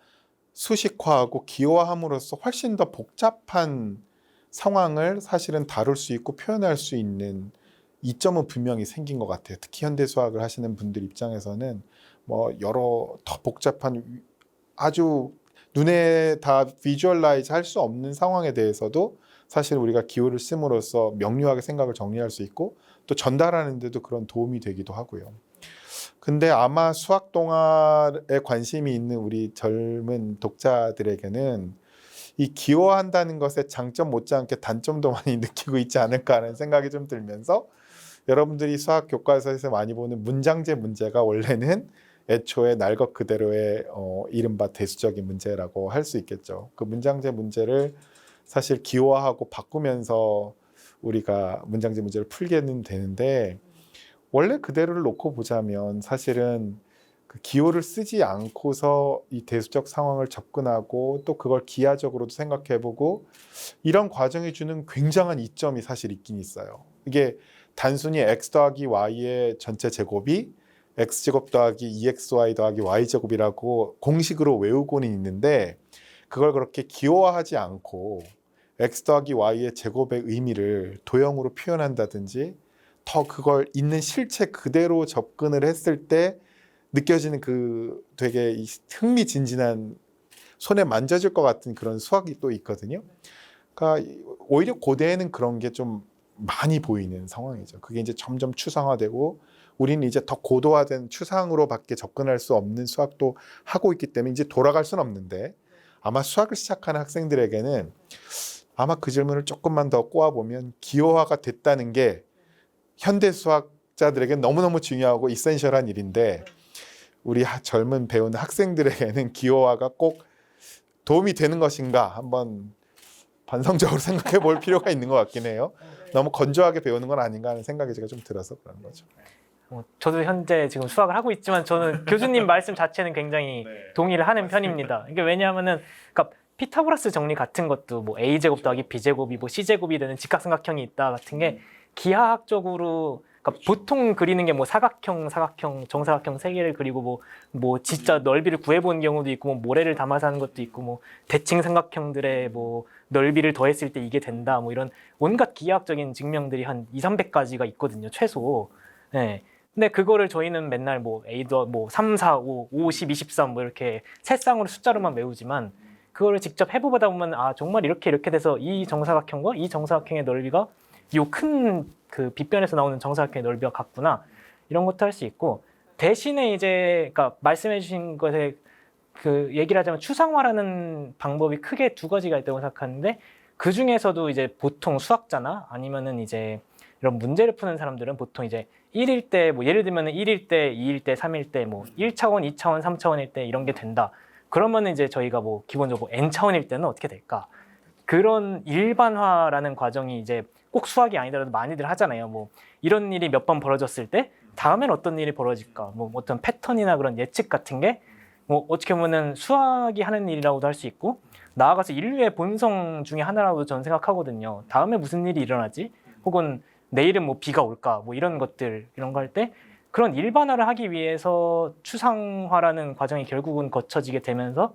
수식화하고 기호화함으로써 훨씬 더 복잡한 상황을 사실은 다룰 수 있고 표현할 수 있는 이점은 분명히 생긴 것 같아요. 특히 현대 수학을 하시는 분들 입장에서는 뭐 여러 더 복잡한 아주 눈에 다 비주얼라이즈 할 수 없는 상황에 대해서도 사실 우리가 기호를 씀으로써 명료하게 생각을 정리할 수 있고 또 전달하는 데도 그런 도움이 되기도 하고요. 근데 아마 수학 동화에 관심이 있는 우리 젊은 독자들에게는 이 기호한다는 것의 장점 못지않게 단점도 많이 느끼고 있지 않을까 하는 생각이 좀 들면서 여러분들이 수학 교과서에서 많이 보는 문장제 문제가 원래는 애초에 날 것 그대로의 이른바 대수적인 문제라고 할 수 있겠죠. 그 문장제 문제를 사실 기호화하고 바꾸면서 우리가 문장제 문제를 풀게는 되는데 원래 그대로를 놓고 보자면 사실은 그 기호를 쓰지 않고서 이 대수적 상황을 접근하고 또 그걸 기하적으로도 생각해보고 이런 과정이 주는 굉장한 이점이 사실 있긴 있어요. 이게 단순히 x 더하기 y의 전체 제곱이 x제곱 더하기 2xy 더하기 y제곱이라고 공식으로 외우고는 있는데 그걸 그렇게 기호화하지 않고 x 더하기 y의 제곱의 의미를 도형으로 표현한다든지 더 그걸 있는 실체 그대로 접근을 했을 때 느껴지는 그 되게 흥미진진한 손에 만져질 것 같은 그런 수학이 또 있거든요. 그러니까 오히려 고대에는 그런 게 좀 많이 보이는 상황이죠. 그게 이제 점점 추상화되고 우리는 이제 더 고도화된 추상으로밖에 접근할 수 없는 수학도 하고 있기 때문에 이제 돌아갈 수는 없는데 아마 수학을 시작하는 학생들에게는 아마 그 질문을 조금만 더 꼬아보면 기호화가 됐다는 게 현대 수학자들에게 너무너무 중요하고 이센셜한 일인데 우리 젊은 배우는 학생들에게는 기호화가 꼭 도움이 되는 것인가 한번 반성적으로 생각해 볼 필요가 있는 것 같긴 해요. 너무 건조하게 배우는 건 아닌가 하는 생각이 제가 좀 들어서 그런 거죠. 저도 현재 지금 수학을 하고 있지만 저는 교수님 말씀 자체는 굉장히 동의를 하는 편입니다. 이게 왜냐하면은 그러니까 피타고라스 정리 같은 것도 뭐 a제곱 더하기 b제곱이 뭐 c제곱이 되는 직각삼각형이 있다 같은 게 기하학적으로 그러니까 보통 그리는 게 뭐 사각형, 정사각형 세 개를 그리고 뭐 진짜 넓이를 구해본 경우도 있고 뭐 모래를 담아서 하는 것도 있고 뭐 대칭 삼각형들의 뭐 넓이를 더했을 때 이게 된다 뭐 이런 온갖 기하학적인 증명들이 한 200~300가지가 있거든요 최소. 네. 근데 그거를 저희는 맨날 뭐 A도 뭐 3, 4, 5, 50, 23 뭐 이렇게 세 쌍으로 숫자로만 외우지만 그거를 직접 해보다 보면 아 정말 이렇게 돼서 이 정사각형과 이 정사각형의 넓이가 요 큰 그 빗변에서 나오는 정사각형의 넓이가 같구나 이런 것도 할 수 있고 대신에 이제 그러니까 말씀해주신 것에 그 얘기를 하자면 추상화라는 방법이 크게 두 가지가 있다고 생각하는데 그 중에서도 이제 보통 수학자나 아니면은 이제 이런 문제를 푸는 사람들은 보통 이제 1일 때 뭐 예를 들면 1일 때, 2일 때, 3일 때 뭐 1차원, 2차원, 3차원일 때 이런 게 된다. 그러면은 이제 저희가 뭐 기본적으로 n차원일 때는 어떻게 될까? 그런 일반화라는 과정이 이제 꼭 수학이 아니더라도 많이들 하잖아요. 뭐 이런 일이 몇 번 벌어졌을 때 다음엔 어떤 일이 벌어질까? 뭐 어떤 패턴이나 그런 예측 같은 게 뭐 어떻게 보면은 수학이 하는 일이라고도 할 수 있고 나아가서 인류의 본성 중에 하나라고 저는 생각하거든요. 다음에 무슨 일이 일어나지? 혹은 내일은 뭐 비가 올까? 뭐 이런 것들 이런 거 할 때 그런 일반화를 하기 위해서 추상화라는 과정이 결국은 거쳐지게 되면서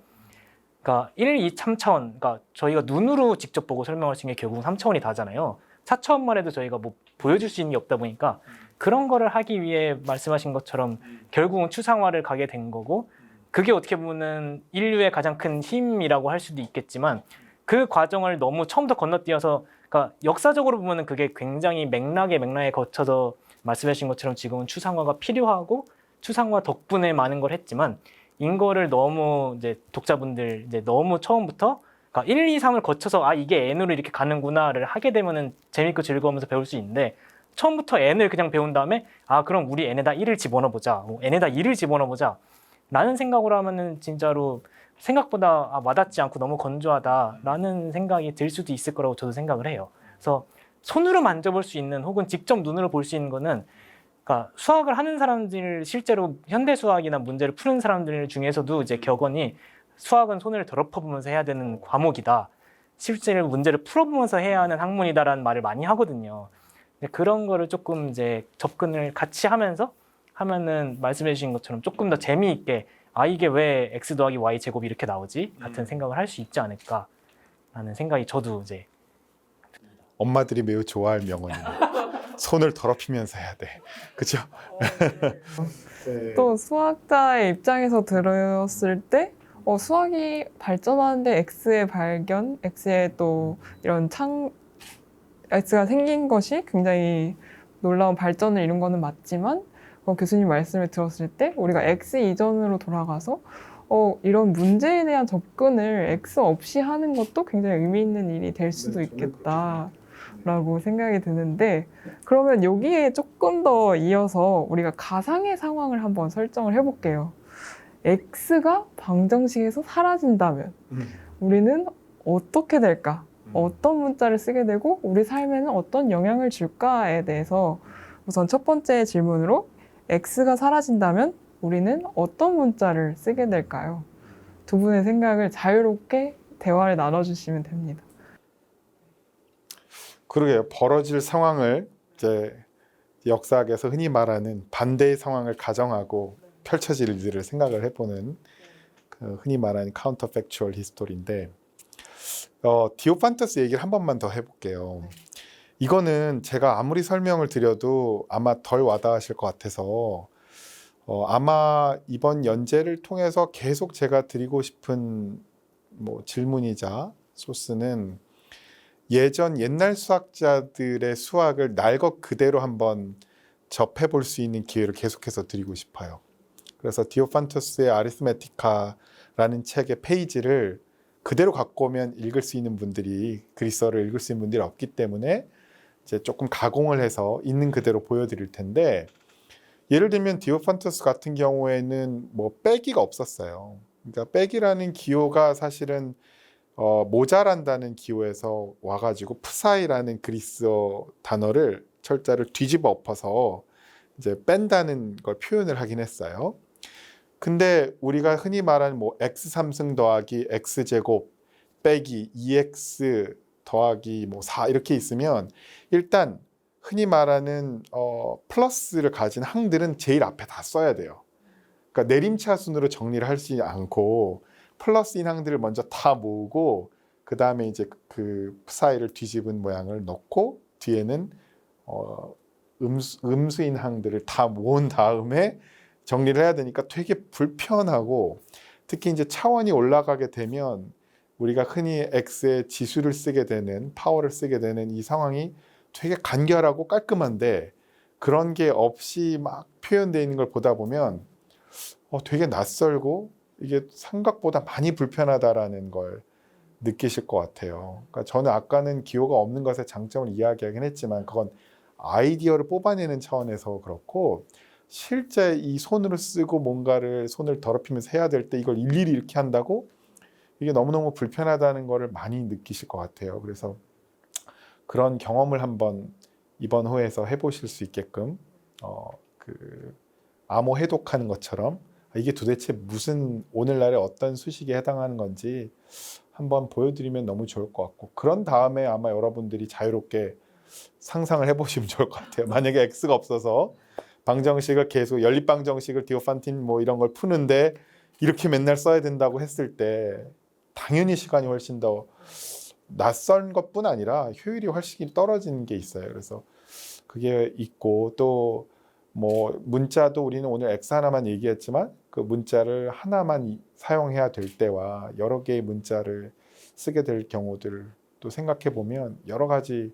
그러니까 1, 2, 3차원 그러니까 저희가 눈으로 직접 보고 설명할 수 있는 게 결국은 3차원이 다잖아요. 4차원만 해도 저희가 뭐 보여줄 수 있는 게 없다 보니까 그런 거를 하기 위해 말씀하신 것처럼 결국은 추상화를 가게 된 거고 그게 어떻게 보면은 인류의 가장 큰 힘이라고 할 수도 있겠지만 그 과정을 너무 처음부터 건너뛰어서 그러니까 역사적으로 보면은 그게 굉장히 맥락에 거쳐서 말씀하신 것처럼 지금은 추상화가 필요하고 추상화 덕분에 많은 걸 했지만 이거를 너무 이제 독자분들 이제 너무 처음부터 그러니까 1, 2, 3을 거쳐서 아 이게 n으로 이렇게 가는구나를 하게 되면은 재밌고 즐거우면서 배울 수 있는데 처음부터 n을 그냥 배운 다음에 아 그럼 우리 n에다 1을 집어넣어 보자, n에다 2를 집어넣어 보자 라는 생각으로 하면은 진짜로 생각보다 와닿지 않고 너무 건조하다라는 생각이 들 수도 있을 거라고 저도 생각을 해요. 그래서 손으로 만져볼 수 있는 혹은 직접 눈으로 볼 수 있는 거는 그러니까 수학을 하는 사람들 실제로 현대 수학이나 문제를 푸는 사람들 중에서도 이제 격언이 수학은 손을 더럽혀보면서 해야 되는 과목이다. 실제로 문제를 풀어보면서 해야 하는 학문이다라는 말을 많이 하거든요. 근데 그런 거를 조금 이제 접근을 같이 하면은 말씀해 주신 것처럼 조금 더 재미있게 아 이게 왜 x 더하기 y 제곱이 이렇게 나오지? 같은 생각을 할 수 있지 않을까라는 생각이 저도 이제 엄마들이 매우 좋아할 명언입니다. 손을 더럽히면서 해야 돼. 그죠? 네. 또 수학자의 입장에서 들었을 때 수학이 발전하는데 X의 발견, X의 또 이런 X가 생긴 것이 굉장히 놀라운 발전을 이룬 거는 맞지만 교수님 말씀을 들었을 때 우리가 X 이전으로 돌아가서 이런 문제에 대한 접근을 X 없이 하는 것도 굉장히 의미 있는 일이 될 수도 있겠다라고 생각이 드는데 그러면 여기에 조금 더 이어서 우리가 가상의 상황을 한번 설정을 해볼게요. X가 방정식에서 사라진다면 우리는 어떻게 될까? 어떤 문자를 쓰게 되고 우리 삶에는 어떤 영향을 줄까에 대해서 우선 첫 번째 질문으로 X가 사라진다면 우리는 어떤 문자를 쓰게 될까요? 두 분의 생각을 자유롭게 대화를 나눠주시면 됩니다. 그러게요. 벌어질 상황을 이제 역사학에서 흔히 말하는 반대의 상황을 가정하고 펼쳐질 일들을 생각을 해보는 그 흔히 말하는 카운터 팩추얼 히스토리인데 디오판토스 얘기를 한 번만 더 해볼게요. 이거는 제가 아무리 설명을 드려도 아마 덜 와닿으실 것 같아서 아마 이번 연재를 통해서 계속 제가 드리고 싶은 질문이자 소스는 옛날 수학자들의 수학을 날 것 그대로 한번 접해볼 수 있는 기회를 계속해서 드리고 싶어요. 그래서 디오판토스의 아리스메티카라는 책의 페이지를 그대로 갖고 오면 읽을 수 있는 분들이 그리스어를 읽을 수 있는 분들이 없기 때문에 이제 조금 가공을 해서 있는 그대로 보여드릴 텐데 예를 들면 디오판투스 같은 경우에는 뭐 빼기가 없었어요. 그러니까 빼기라는 기호가 사실은 모자란다는 기호에서 와가지고 프사이라는 그리스어 단어를 철자를 뒤집어 엎어서 이제 뺀다는 걸 표현을 하긴 했어요. 근데 우리가 흔히 말하는 뭐 x3승 더하기 x제곱 빼기 2x 더하기 뭐 4 이렇게 있으면 일단 흔히 말하는 플러스를 가진 항들은 제일 앞에 다 써야 돼요. 그러니까 내림차순으로 정리를 하지 않고 플러스인 항들을 먼저 다 모으고 그 다음에 이제 그 사이를 뒤집은 모양을 넣고 뒤에는 음수인 항들을 다 모은 다음에 정리를 해야 되니까 되게 불편하고 특히 이제 차원이 올라가게 되면 우리가 흔히 x의 지수를 쓰게 되는 파워를 쓰게 되는 이 상황이 되게 간결하고 깔끔한데 그런 게 없이 막 표현되어 있는 걸 보다 보면 되게 낯설고 이게 생각보다 많이 불편하다라는 걸 느끼실 것 같아요. 그러니까 저는 아까는 기호가 없는 것의 장점을 이야기하긴 했지만 그건 아이디어를 뽑아내는 차원에서 그렇고 실제 이 손으로 쓰고 뭔가를 손을 더럽히면서 해야 될 때 이걸 일일이 이렇게 한다고 이게 너무너무 불편하다는 거를 많이 느끼실 것 같아요. 그래서 그런 경험을 한번 이번 호에서 해보실 수 있게끔 그 암호 해독하는 것처럼 이게 도대체 무슨 오늘날의 어떤 수식에 해당하는 건지 한번 보여드리면 너무 좋을 것 같고 그런 다음에 아마 여러분들이 자유롭게 상상을 해보시면 좋을 것 같아요. 만약에 x가 없어서 방정식을 계속 연립방정식을 디오판틴 뭐 이런 걸 푸는데 이렇게 맨날 써야 된다고 했을 때 당연히 시간이 훨씬 더 낯선 것뿐 아니라 효율이 훨씬 떨어지는 게 있어요. 그래서 그게 있고 또 뭐 문자도 우리는 오늘 X 하나만 얘기했지만 그 문자를 하나만 사용해야 될 때와 여러 개의 문자를 쓰게 될 경우들을 또 생각해 보면 여러 가지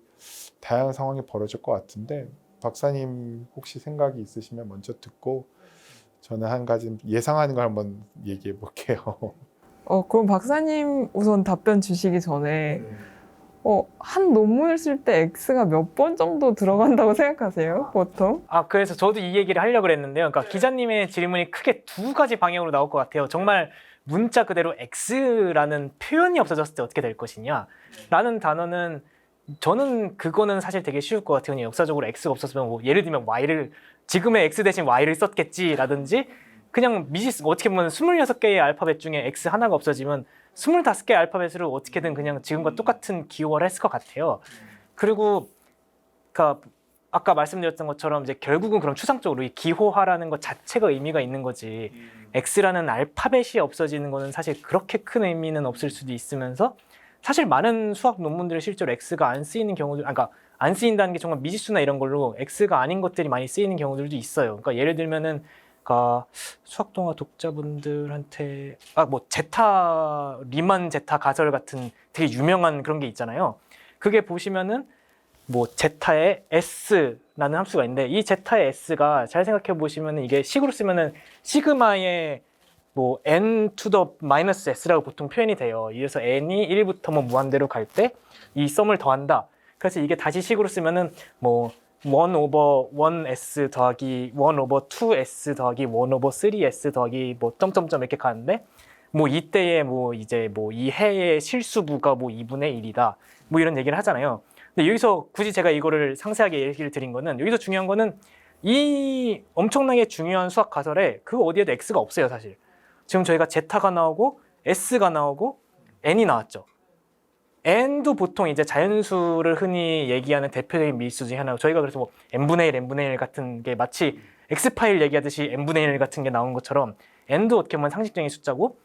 다양한 상황이 벌어질 것 같은데 박사님 혹시 생각이 있으시면 먼저 듣고 저는 한 가지 예상하는 걸 한번 얘기해 볼게요. 그럼 박사님 우선 답변 주시기 전에 한 논문을 쓸 때 X가 몇 번 정도 들어간다고 생각하세요? 보통? 그래서 저도 이 얘기를 하려고 그랬는데요. 그러니까 기자님의 질문이 크게 두 가지 방향으로 나올 것 같아요. 정말 문자 그대로 X라는 표현이 없어졌을 때 어떻게 될 것이냐 라는 단어는 저는 그거는 사실 되게 쉬울 것 같아요. 그냥 역사적으로 X가 없었으면 뭐 예를 들면 Y를 지금의 X 대신 Y를 썼겠지라든지 그냥 미지수 어떻게 보면 26개의 알파벳 중에 X 하나가 없어지면 25개의 알파벳으로 어떻게든 그냥 지금과 똑같은 기호화를 했을 것 같아요. 그리고 아까 말씀드렸던 것처럼 이제 결국은 그럼 추상적으로 이 기호화라는 것 자체가 의미가 있는 거지 X라는 알파벳이 없어지는 거는 사실 그렇게 큰 의미는 없을 수도 있으면서 사실 많은 수학 논문들에 실제로 X가 안 쓰이는 경우들, 그러니까 안 쓰인다는 게 정말 미지수나 이런 걸로 X가 아닌 것들이 많이 쓰이는 경우들도 있어요. 그러니까 예를 들면은 수학동화 독자분들한테 뭐 제타 리만 제타 가설 같은 되게 유명한 그런 게 있잖아요. 그게 보시면은 뭐 제타의 S라는 함수가 있는데 이 제타의 S가 잘 생각해 보시면은 이게 식으로 쓰면은 시그마의 뭐 n to the minus s라고 보통 표현이 돼요. 이래서 n이 1부터 뭐 무한대로 갈 때 이 썸을 더한다. 그래서 이게 다시 식으로 쓰면은 뭐 1 over 1s 더하기 1 over 2s 더하기 1 over 3s 더하기 뭐 점점점 이렇게 가는데 뭐 이때에 뭐 이제 뭐 이 해의 실수부가 뭐 2분의 1이다. 뭐 이런 얘기를 하잖아요. 근데 여기서 굳이 제가 이거를 상세하게 얘기를 드린 거는 여기서 중요한 거는 이 엄청나게 중요한 수학 가설에 그 어디에도 x가 없어요, 사실. 지금 저희가 제타가 나오고 s가 나오고 n이 나왔죠. n도 보통 이제 자연수를 흔히 얘기하는 대표적인 미지수 중에 하나고 저희가 그래서 뭐 n분의 1, n분의 1 같은 게 마치 x파일 얘기하듯이 n분의 1 같은 게 나온 것처럼 n도 어떻게 보면 상식적인 숫자고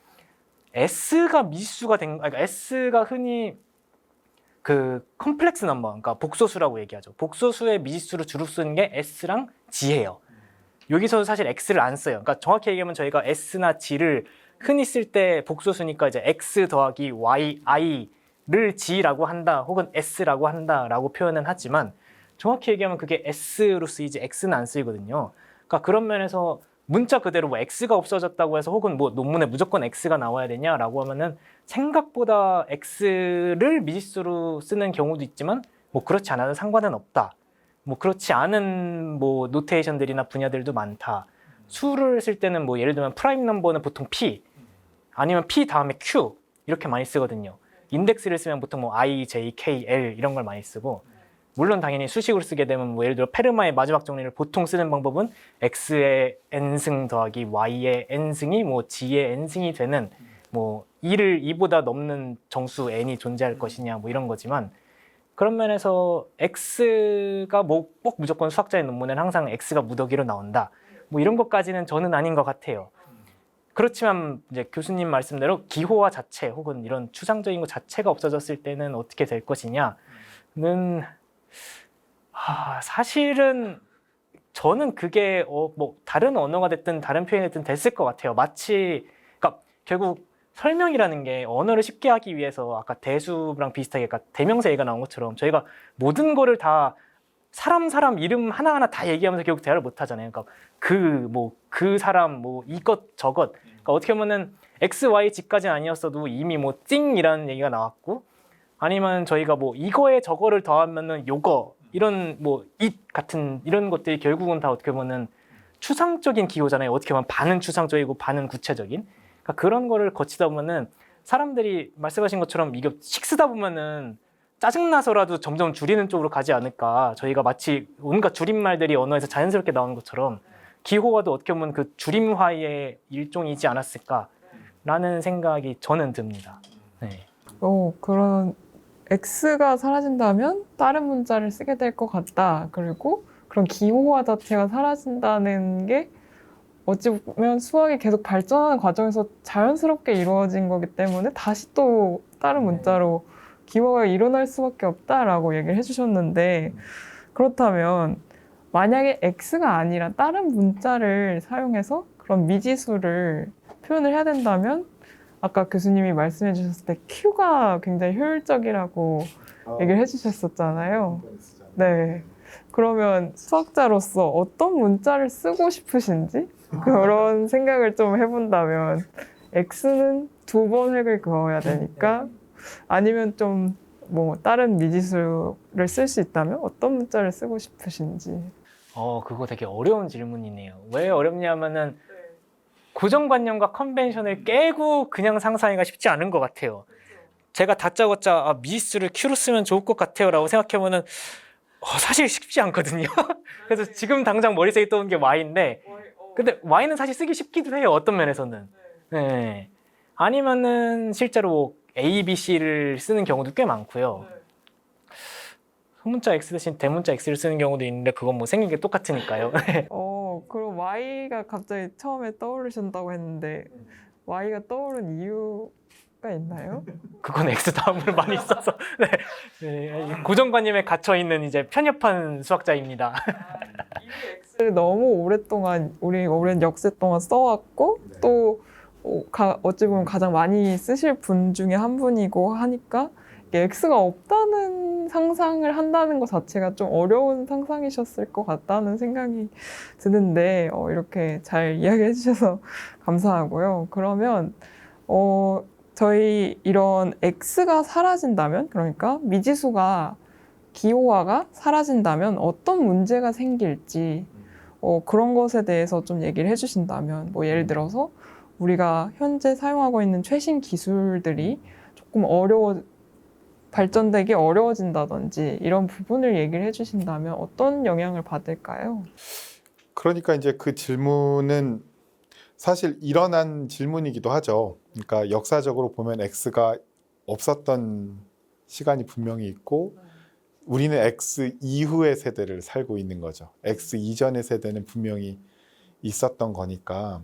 s가 미지수가 그러니까 s가 흔히 그 컴플렉스 넘버, 그러니까 복소수라고 얘기하죠. 복소수의 미지수로 주로 쓰는 게 s랑 g예요. 여기서 사실 x를 안 써요. 그러니까 정확히 얘기하면 저희가 s나 g를 흔히 쓸 때 복소수니까 이제 x 더하기 y, i를 g라고 한다, 혹은 s라고 한다라고 표현은 하지만 정확히 얘기하면 그게 s로 쓰이지 x는 안 쓰이거든요. 그러니까 그런 면에서 문자 그대로 뭐 x가 없어졌다고 해서 혹은 뭐 논문에 무조건 x가 나와야 되냐라고 하면은 생각보다 x를 미지수로 쓰는 경우도 있지만 뭐 그렇지 않아도 상관은 없다. 뭐 그렇지 않은 뭐 노테이션들이나 분야들도 많다. 수를 쓸 때는 뭐 예를 들면 프라임 넘버는 보통 P 아니면 P 다음에 Q 이렇게 많이 쓰거든요. 인덱스를 쓰면 보통 뭐 I, J, K, L 이런 걸 많이 쓰고 물론 당연히 수식으로 쓰게 되면 뭐 예를 들어 페르마의 마지막 정리를 보통 쓰는 방법은 X의 n승 더하기 Y의 n승이 뭐 G의 n승이 되는 뭐 2보다 넘는 정수 n이 존재할 것이냐 뭐 이런 거지만 그런 면에서 X가 뭐 꼭 무조건 수학자의 논문엔 항상 X가 무더기로 나온다. 뭐 이런 것까지는 저는 아닌 것 같아요. 그렇지만 이제 교수님 말씀대로 기호화 자체 혹은 이런 추상적인 것 자체가 없어졌을 때는 어떻게 될 것이냐는 사실은 저는 그게 뭐 다른 언어가 됐든 다른 표현이 됐든 됐을 것 같아요. 마치 그러니까 결국 설명이라는 게 언어를 쉽게 하기 위해서 아까 대수랑 비슷하게 그러니까 대명사 얘기가 나온 것처럼 저희가 모든 거를 다 사람 이름 하나하나 다 얘기하면서 결국 대화를 못 하잖아요. 그러니까 그 사람 뭐 이것 저것 그러니까 어떻게 보면은 X, Y, G까지는 아니었어도 이미 뭐 띵이라는 얘기가 나왔고 아니면 저희가 뭐 이거에 저거를 더하면은 요거 이런 뭐 it 같은 이런 것들이 결국은 다 어떻게 보면은 추상적인 기호잖아요. 어떻게 보면 반은 추상적이고 반은 구체적인. 그러니까 그런 거를 거치다 보면은 사람들이 말씀하신 것처럼 이게 식쓰다 보면은 짜증나서라도 점점 줄이는 쪽으로 가지 않을까. 저희가 마치 온갖 줄임말들이 언어에서 자연스럽게 나오는 것처럼 기호화도 어떻게 보면 그 줄임화의 일종이지 않았을까라는 생각이 저는 듭니다. 네. 그런 X가 사라진다면 다른 문자를 쓰게 될 것 같다. 그리고 그런 기호화 자체가 사라진다는 게 어찌 보면 수학이 계속 발전하는 과정에서 자연스럽게 이루어진 거기 때문에 다시 또 다른 문자로 기호가 일어날 수밖에 없다라고 얘기를 해주셨는데 그렇다면 만약에 X가 아니라 다른 문자를 사용해서 그런 미지수를 표현을 해야 된다면 아까 교수님이 말씀해 주셨을 때 Q가 굉장히 효율적이라고 얘기를 해주셨었잖아요. 네. 그러면 수학자로서 어떤 문자를 쓰고 싶으신지 그런 생각을 좀 해본다면 X는 2번 획을 그어야 되니까 아니면 좀 뭐 다른 미지수를 쓸 수 있다면 어떤 문자를 쓰고 싶으신지. 그거 되게 어려운 질문이네요. 왜 어렵냐면은 고정관념과 컨벤션을 깨고 그냥 상상하기가 쉽지 않은 것 같아요. 제가 다짜고짜 미지수를 Q로 쓰면 좋을 것 같아요 라고 생각해보면 사실 쉽지 않거든요. 그래서 지금 당장 머릿속에 떠오르는 게 Y인데 근데 Y는 사실 쓰기 쉽기도 해요. 어떤 면에서는. 네. 아니면은 실제로 A, B, C를 쓰는 경우도 꽤 많고요. 소문자 X 대신 대문자 X를 쓰는 경우도 있는데 그건 뭐 생긴 게 똑같으니까요. 그럼 Y가 갑자기 처음에 떠오르신다고 했는데 Y가 떠오른 이유가 있나요? 그건 X 다음으로 많이 써서 네, 고정관념에 갇혀 있는 이제 편협한 수학자입니다. X를 너무 오랫동안 우리 오랜 역사 동안 써왔고 또 어찌 보면 가장 많이 쓰실 분 중에 한 분이고 하니까 X가 없다는 상상을 한다는 것 자체가 좀 어려운 상상이셨을 것 같다는 생각이 드는데 이렇게 잘 이야기해 주셔서 감사하고요. 그러면 저희 이런 X가 사라진다면 그러니까 미지수가 기호화가 사라진다면 어떤 문제가 생길지 그런 것에 대해서 좀 얘기를 해주신다면 뭐 예를 들어서 우리가 현재 사용하고 있는 최신 기술들이 조금 발전되기 어려워진다든지 이런 부분을 얘기를 해주신다면 어떤 영향을 받을까요? 그러니까 이제 그 질문은 사실 일어난 질문이기도 하죠. 그러니까 역사적으로 보면 X가 없었던 시간이 분명히 있고 우리는 X 이후의 세대를 살고 있는 거죠. X 이전의 세대는 분명히 있었던 거니까.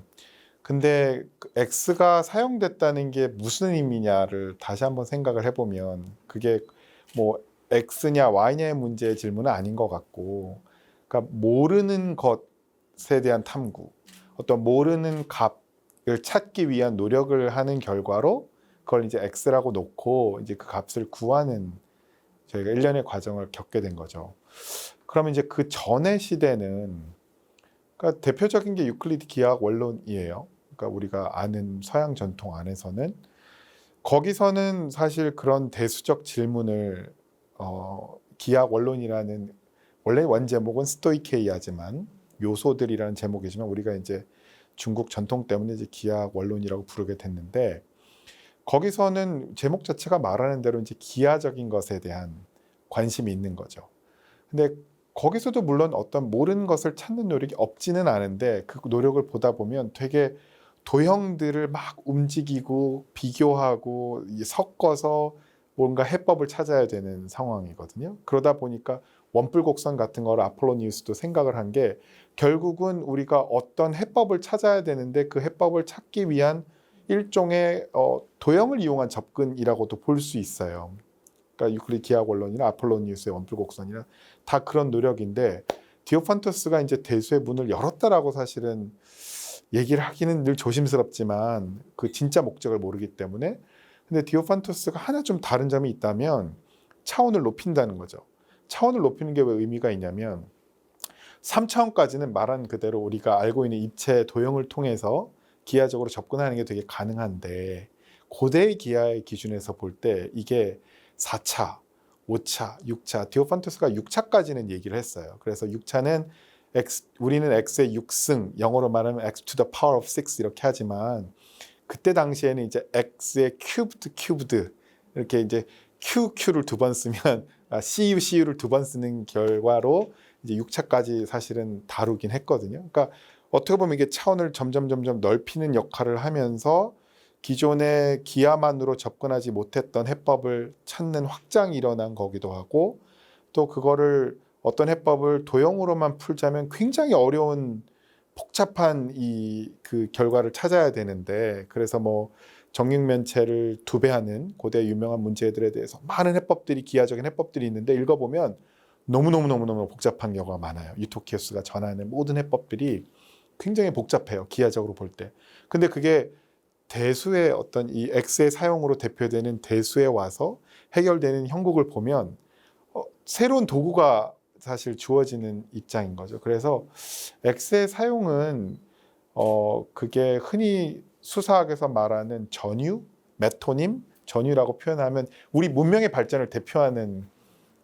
근데 X가 사용됐다는 게 무슨 의미냐를 다시 한번 생각을 해보면 그게 뭐 X냐 Y냐의 문제의 질문은 아닌 것 같고 그러니까 모르는 것에 대한 탐구 어떤 모르는 값을 찾기 위한 노력을 하는 결과로 그걸 이제 X라고 놓고 이제 그 값을 구하는 저희가 일련의 과정을 겪게 된 거죠. 그러면 이제 그 전의 시대는 그러니까 대표적인 게 유클리드 기하학 원론이에요. 그러니까 우리가 아는 서양 전통 안에서는 거기서는 사실 그런 대수적 질문을 기하학 원론이라는 원래 원 제목은 스토이케이아지만 요소들이라는 제목이지만 우리가 이제 중국 전통 때문에 이제 기하 원론이라고 부르게 됐는데 거기서는 제목 자체가 말하는 대로 이제 기하적인 것에 대한 관심이 있는 거죠. 근데 거기서도 물론 어떤 모르는 것을 찾는 노력이 없지는 않은데 그 노력을 보다 보면 되게 도형들을 막 움직이고 비교하고 섞어서 뭔가 해법을 찾아야 되는 상황이거든요. 그러다 보니까 원뿔곡선 같은 거를 아폴로니우스도 생각을 한 게 결국은 우리가 어떤 해법을 찾아야 되는데 그 해법을 찾기 위한 일종의 도형을 이용한 접근이라고도 볼 수 있어요. 그러니까 유클리드 기하 원론이나 아폴로니우스의 원뿔곡선이나 다 그런 노력인데 디오판토스가 이제 대수의 문을 열었다라고 사실은 얘기를 하기는 늘 조심스럽지만 그 진짜 목적을 모르기 때문에 근데 디오판토스가 하나 좀 다른 점이 있다면 차원을 높인다는 거죠. 차원을 높이는 게 왜 의미가 있냐면 3차원까지는 말한 그대로 우리가 알고 있는 입체 도형을 통해서 기하적으로 접근하는 게 되게 가능한데 고대의 기하의 기준에서 볼 때 이게 4차, 5차, 6차, 디오판토스가 6차까지는 얘기를 했어요. 그래서 6차는 우리는 x의 6승, 영어로 말하면 x to the power of 6 이렇게 하지만 그때 당시에는 이제 x의 큐브드 이렇게 이제 q를 두 번 쓰면 cu를 두 번 쓰는 결과로 이제 6차까지 사실은 다루긴 했거든요. 그러니까 어떻게 보면 이게 차원을 점점 넓히는 역할을 하면서 기존의 기하만으로 접근하지 못했던 해법을 찾는 확장이 일어난 거기도 하고 또 그거를 어떤 해법을 도형으로만 풀자면 굉장히 어려운 복잡한 그 결과를 찾아야 되는데 그래서 뭐 정육면체를 2배 하는 고대 유명한 문제들에 대해서 많은 해법들이 기하적인 해법들이 있는데 읽어보면 너무 복잡한 경우가 많아요. 유토키우스가 전하는 모든 해법들이 굉장히 복잡해요. 기하적으로 볼 때. 근데 그게 대수의 어떤 이 X의 사용으로 대표되는 대수에 와서 해결되는 형국을 보면 새로운 도구가 사실 주어지는 입장인 거죠. 그래서 X의 사용은 그게 흔히 수사학에서 말하는 전유, 메토님, 전유라고 표현하면 우리 문명의 발전을 대표하는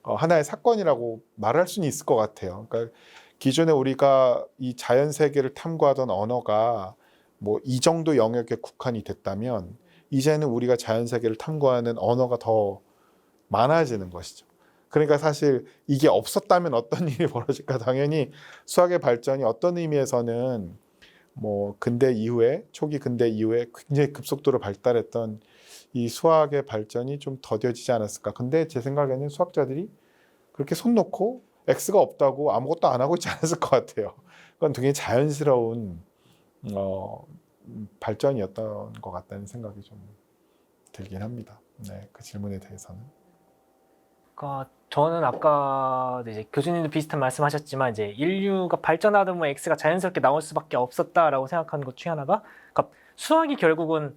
하나의 사건이라고 말할 수는 있을 것 같아요. 그러니까 기존에 우리가 이 자연 세계를 탐구하던 언어가 뭐 이 정도 영역에 국한이 됐다면 이제는 우리가 자연 세계를 탐구하는 언어가 더 많아지는 것이죠. 그러니까 사실 이게 없었다면 어떤 일이 벌어질까? 당연히 수학의 발전이 어떤 의미에서는 뭐 근대 이후에 초기 근대 이후에 굉장히 급속도로 발달했던 이 수학의 발전이 좀 더뎌지지 않았을까? 근데 제 생각에는 수학자들이 그렇게 손 놓고 X가 없다고 아무것도 안 하고 있지 않았을 것 같아요. 그건 되게 자연스러운 발전이었던 것 같다는 생각이 좀 들긴 합니다. 네, 그 질문에 대해서는. 그러니까 저는 아까 이제 교수님도 비슷한 말씀하셨지만 이제 인류가 발전하다 보면 X가 자연스럽게 나올 수밖에 없었다라고 생각하는 것 중에 하나가 그러니까 수학이 결국은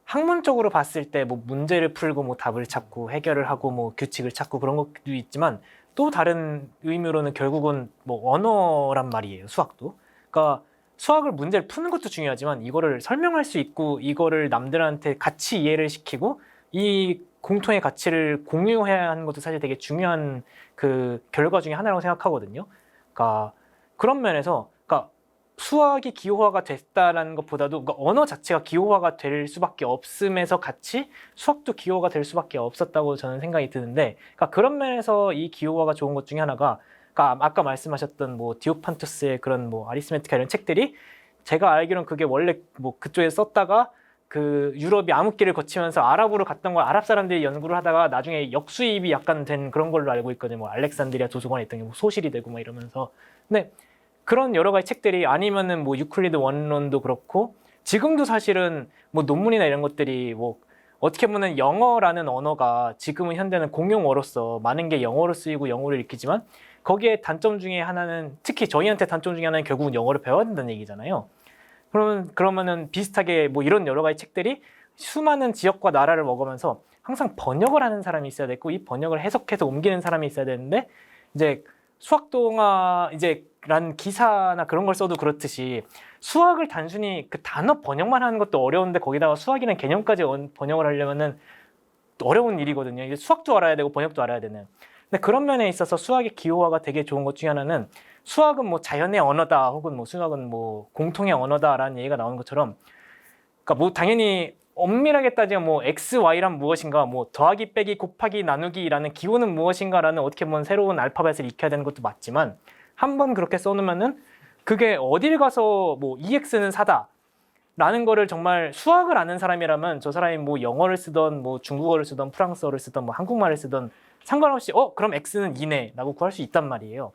학문적으로 봤을 때 뭐 문제를 풀고 뭐 답을 찾고 해결을 하고 뭐 규칙을 찾고 그런 것도 있지만 또 다른 의미로는 결국은 뭐 언어란 말이에요. 수학도. 그러니까 수학을 문제를 푸는 것도 중요하지만 이거를 설명할 수 있고 이거를 남들한테 같이 이해를 시키고 이 공통의 가치를 공유해야 하는 것도 사실 되게 중요한 그 결과 중에 하나라고 생각하거든요. 그러니까 그런 면에서 그러니까 수학이 기호화가 됐다라는 것보다도 그러니까 언어 자체가 기호화가 될 수밖에 없음에서 같이 수학도 기호화가 될 수밖에 없었다고 저는 생각이 드는데 그러니까 그런 면에서 이 기호화가 좋은 것 중에 하나가 그러니까 아까 말씀하셨던 뭐 디오판투스의 그런 뭐 아리스메티카 이런 책들이 제가 알기로는 그게 원래 뭐 그쪽에 썼다가 그 유럽이 암흑기를 거치면서 아랍으로 갔던 걸 아랍 사람들이 연구를 하다가 나중에 역수입이 약간 된 그런 걸로 알고 있거든요. 뭐 알렉산드리아 도서관에 있던 게 뭐 소실이 되고 막 이러면서. 근데 그런 여러 가지 책들이 아니면은 뭐 유클리드 원론도 그렇고 지금도 사실은 뭐 논문이나 이런 것들이 뭐 어떻게 보면 영어라는 언어가 지금은 현대는 공용어로서 많은 게 영어로 쓰이고 영어를 읽히지만 거기에 단점 중에 하나는 특히 저희한테 단점 중에 하나는 결국은 영어를 배워야 된다는 얘기잖아요. 그러면은 비슷하게 뭐 이런 여러 가지 책들이 수많은 지역과 나라를 먹으면서 항상 번역을 하는 사람이 있어야 되고 이 번역을 해석해서 옮기는 사람이 있어야 되는데 이제 수학동화 이제 란 기사나 그런 걸 써도 그렇듯이 수학을 단순히 그 단어 번역만 하는 것도 어려운데 거기다가 수학이라는 개념까지 번역을 하려면은 어려운 일이거든요. 이게 수학도 알아야 되고 번역도 알아야 되는. 근데 그런 면에 있어서 수학의 기호화가 되게 좋은 것 중에 하나는 수학은 뭐 자연의 언어다 혹은 뭐 수학은 뭐 공통의 언어다라는 얘기가 나오는 것처럼 그러니까 뭐 당연히 엄밀하게 따지면 뭐 x, y란 무엇인가 뭐 더하기 빼기 곱하기 나누기라는 기호는 무엇인가라는 어떻게 보면 새로운 알파벳을 익혀야 되는 것도 맞지만 한번 그렇게 써놓으면은 그게 어딜 가서 뭐 2x는 4다 라는 거를 정말 수학을 아는 사람이라면 저 사람이 뭐 영어를 쓰던 뭐 중국어를 쓰던 프랑스어를 쓰던 뭐 한국말을 쓰던 상관없이 그럼 x는 2네 라고 구할 수 있단 말이에요.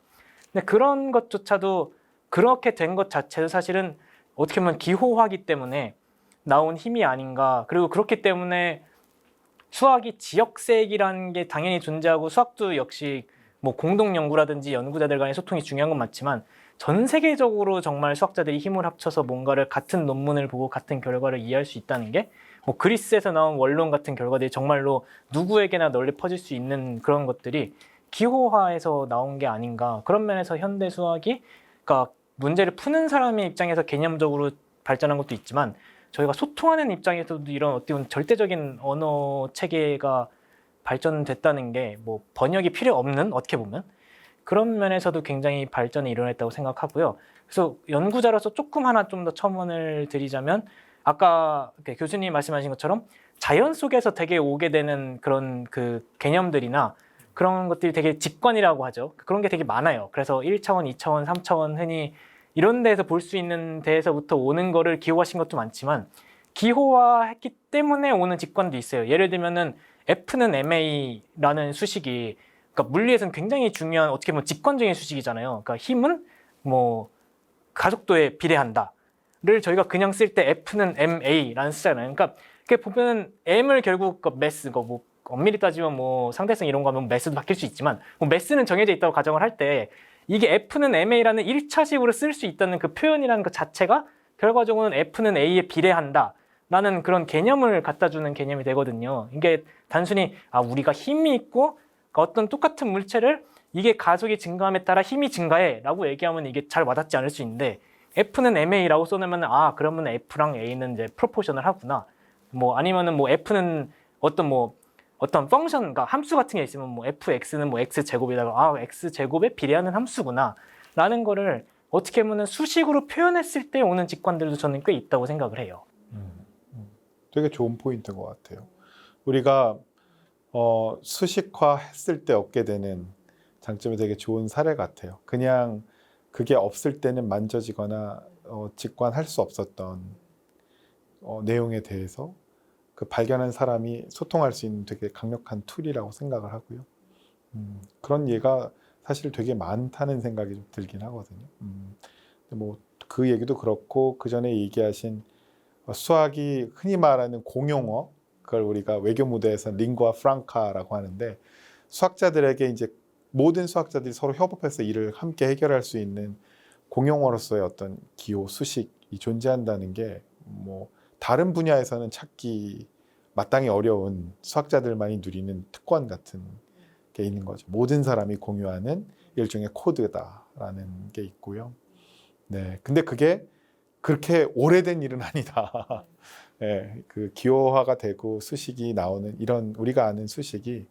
근데 그런 것조차도 그렇게 된 것 자체도 사실은 어떻게 보면 기호화기 때문에 나온 힘이 아닌가. 그리고 그렇기 때문에 수학이 지역색이라는 게 당연히 존재하고 수학도 역시 뭐 공동 연구라든지 연구자들 간의 소통이 중요한 건 맞지만 전 세계적으로 정말 수학자들이 힘을 합쳐서 뭔가를 같은 논문을 보고 같은 결과를 이해할 수 있다는 게 뭐 그리스에서 나온 원론 같은 결과들이 정말로 누구에게나 널리 퍼질 수 있는 그런 것들이 기호화에서 나온 게 아닌가. 그런 면에서 현대 수학이 그러니까 문제를 푸는 사람의 입장에서 개념적으로 발전한 것도 있지만 저희가 소통하는 입장에서도 이런 어떻게 보면 절대적인 언어 체계가 발전됐다는 게 뭐 번역이 필요 없는 어떻게 보면 그런 면에서도 굉장히 발전이 일어났다고 생각하고요. 그래서 연구자로서 조금 하나 좀 더 첨언을 드리자면 아까 교수님이 말씀하신 것처럼 자연 속에서 되게 오게 되는 그런 그 개념들이나 그런 것들이 되게 직관이라고 하죠. 그런 게 되게 많아요. 그래서 1차원, 2차원, 3차원 흔히 이런 데에서 볼 수 있는 데에서부터 오는 거를 기호화신 것도 많지만 기호화했기 때문에 오는 직관도 있어요. 예를 들면은 F는 ma라는 수식이 그러니까 물리에서는 굉장히 중요한 어떻게 보면 직관적인 수식이잖아요. 그러니까 힘은 뭐 가속도에 비례한다를 저희가 그냥 쓸 때 F는 ma라는 쓰잖아요. 그러니까 그게 보면 m을 결국 매스 뭐 엄밀히 따지면 뭐 상대성 이런 거 하면 매스도 바뀔 수 있지만 뭐 매스는 정해져 있다고 가정을 할 때 이게 F는 ma라는 1차식으로 쓸 수 있다는 그 표현이라는 것 자체가 결과적으로는 F는 a에 비례한다. 라는 그런 개념을 갖다 주는 개념이 되거든요. 이게 단순히 우리가 힘이 있고 어떤 똑같은 물체를 이게 가속이 증가함에 따라 힘이 증가해 라고 얘기하면 이게 잘 와닿지 않을 수 있는데 F는 ma라고 써놓으면 그러면 F랑 a는 이제 프로포셔널 하구나. 뭐 아니면은 뭐 F는 어떤 펑션과 함수 같은 게 있으면 뭐 fx는 뭐 x 제곱이다가 x 제곱에 비례하는 함수구나 라는 거를 어떻게 보면 수식으로 표현했을 때 오는 직관들도 저는 꽤 있다고 생각을 해요. 되게 좋은 포인트인 것 같아요. 우리가 수식화했을 때 얻게 되는 장점이 되게 좋은 사례 같아요. 그냥 그게 없을 때는 만져지거나 직관할 수 없었던 내용에 대해서 그 발견한 사람이 소통할 수 있는 되게 강력한 툴이라고 생각을 하고요. 그런 예가 사실 되게 많다는 생각이 좀 들긴 하거든요. 뭐 그 얘기도 그렇고 그 전에 얘기하신 수학이 흔히 말하는 공용어, 그걸 우리가 외교 무대에서 링구아 프랑카라고 하는데 수학자들에게 이제 모든 수학자들이 서로 협업해서 일을 함께 해결할 수 있는 공용어로서의 어떤 기호, 수식이 존재한다는 게 뭐 다른 분야에서는 찾기 마땅히 어려운 수학자들만이 누리는 특권 같은 게 있는 거죠. 모든 사람이 공유하는 일종의 코드다라는 게 있고요. 네, 근데 그게 그렇게 오래된 일은 아니다. 네, 그 기호화가 되고 수식이 나오는 이런 우리가 아는 수식이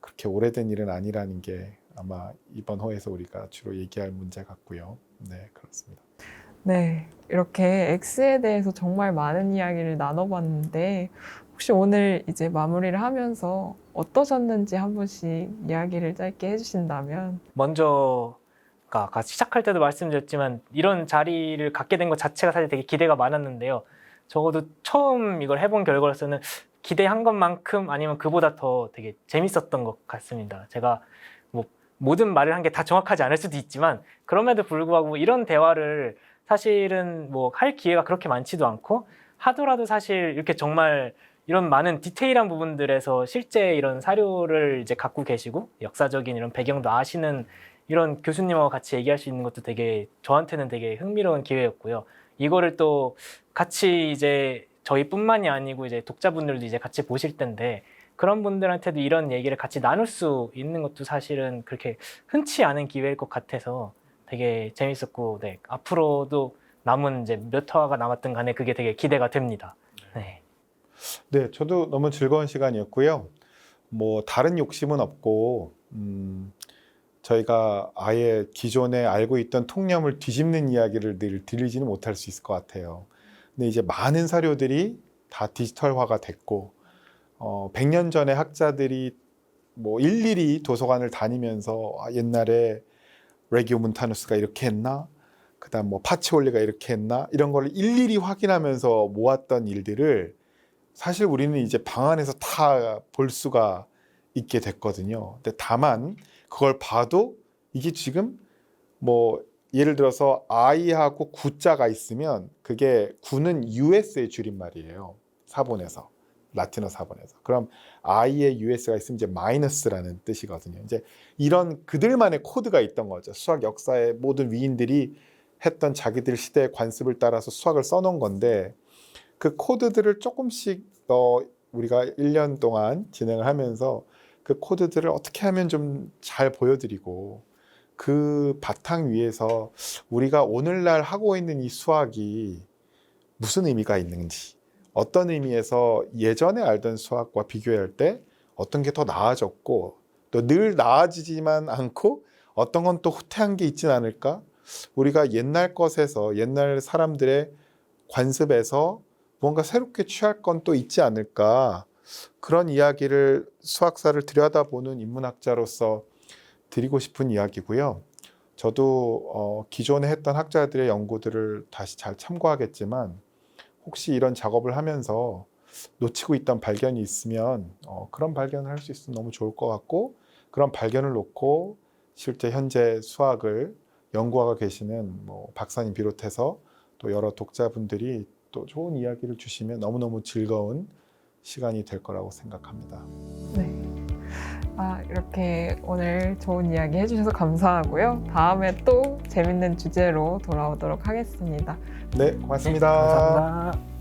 그렇게 오래된 일은 아니라는 게 아마 이번 호에서 우리가 주로 얘기할 문제 같고요. 네, 그렇습니다. 네, 이렇게 X에 대해서 정말 많은 이야기를 나눠봤는데 혹시 오늘 이제 마무리를 하면서 어떠셨는지 한 번씩 이야기를 짧게 해주신다면. 먼저 아까 시작할 때도 말씀드렸지만 이런 자리를 갖게 된 것 자체가 사실 되게 기대가 많았는데요. 적어도 처음 이걸 해본 결과로서는 기대한 것만큼 아니면 그보다 더 되게 재밌었던 것 같습니다. 제가 뭐 모든 말을 한 게 다 정확하지 않을 수도 있지만 그럼에도 불구하고 이런 대화를 사실은 뭐 할 기회가 그렇게 많지도 않고 하더라도 사실 이렇게 정말 이런 많은 디테일한 부분들에서 실제 이런 사료를 이제 갖고 계시고 역사적인 이런 배경도 아시는 이런 교수님하고 같이 얘기할 수 있는 것도 되게 저한테는 되게 흥미로운 기회였고요. 이거를 또 같이 이제 저희뿐만이 아니고 이제 독자분들도 이제 같이 보실 텐데 그런 분들한테도 이런 얘기를 같이 나눌 수 있는 것도 사실은 그렇게 흔치 않은 기회일 것 같아서 되게 재밌었고, 네, 앞으로도 남은 이제 몇 화가 남았든 간에 그게 되게 기대가 됩니다. 네. 네, 저도 너무 즐거운 시간이었고요. 뭐 다른 욕심은 없고 저희가 아예 기존에 알고 있던 통념을 뒤집는 이야기를 늘 드리지는 못할 수 있을 것 같아요. 근데 이제 많은 사료들이 다 디지털화가 됐고 100년 전에 학자들이 뭐 일일이 도서관을 다니면서 옛날에 레기오 몬타누스가 이렇게 했나? 그다음 뭐 파치올리가 이렇게 했나? 이런 걸 일일이 확인하면서 모았던 일들을 사실 우리는 이제 방 안에서 다 볼 수가 있게 됐거든요. 근데 다만 그걸 봐도 이게 지금 뭐 예를 들어서 I하고 구자가 있으면 그게 구는 US의 줄임말이에요. 사본에서. 라틴어 사본에서. 그럼 I에 US가 있으면 이제 마이너스라는 뜻이거든요. 이제 이런 그들만의 코드가 있던 거죠. 수학 역사의 모든 위인들이 했던 자기들 시대의 관습을 따라서 수학을 써놓은 건데 그 코드들을 조금씩 우리가 1년 동안 진행을 하면서 그 코드들을 어떻게 하면 좀 잘 보여드리고 그 바탕 위에서 우리가 오늘날 하고 있는 이 수학이 무슨 의미가 있는지 어떤 의미에서 예전에 알던 수학과 비교할 때 어떤 게 더 나아졌고 또 늘 나아지지만 않고 어떤 건 또 후퇴한 게 있진 않을까? 우리가 옛날 것에서 옛날 사람들의 관습에서 뭔가 새롭게 취할 건 또 있지 않을까? 그런 이야기를 수학사를 들여다보는 인문학자로서 드리고 싶은 이야기고요. 저도 기존에 했던 학자들의 연구들을 다시 잘 참고하겠지만 혹시 이런 작업을 하면서 놓치고 있던 발견이 있으면 그런 발견을 할 수 있으면 너무 좋을 것 같고 그런 발견을 놓고 실제 현재 수학을 연구하고 계시는 뭐 박사님 비롯해서 또 여러 독자분들이 또 좋은 이야기를 주시면 너무너무 즐거운 시간이 될 거라고 생각합니다. 네. 이렇게 오늘 좋은 이야기 해주셔서 감사하고요. 다음에 또 재밌는 주제로 돌아오도록 하겠습니다. 네, 고맙습니다. 감사합니다.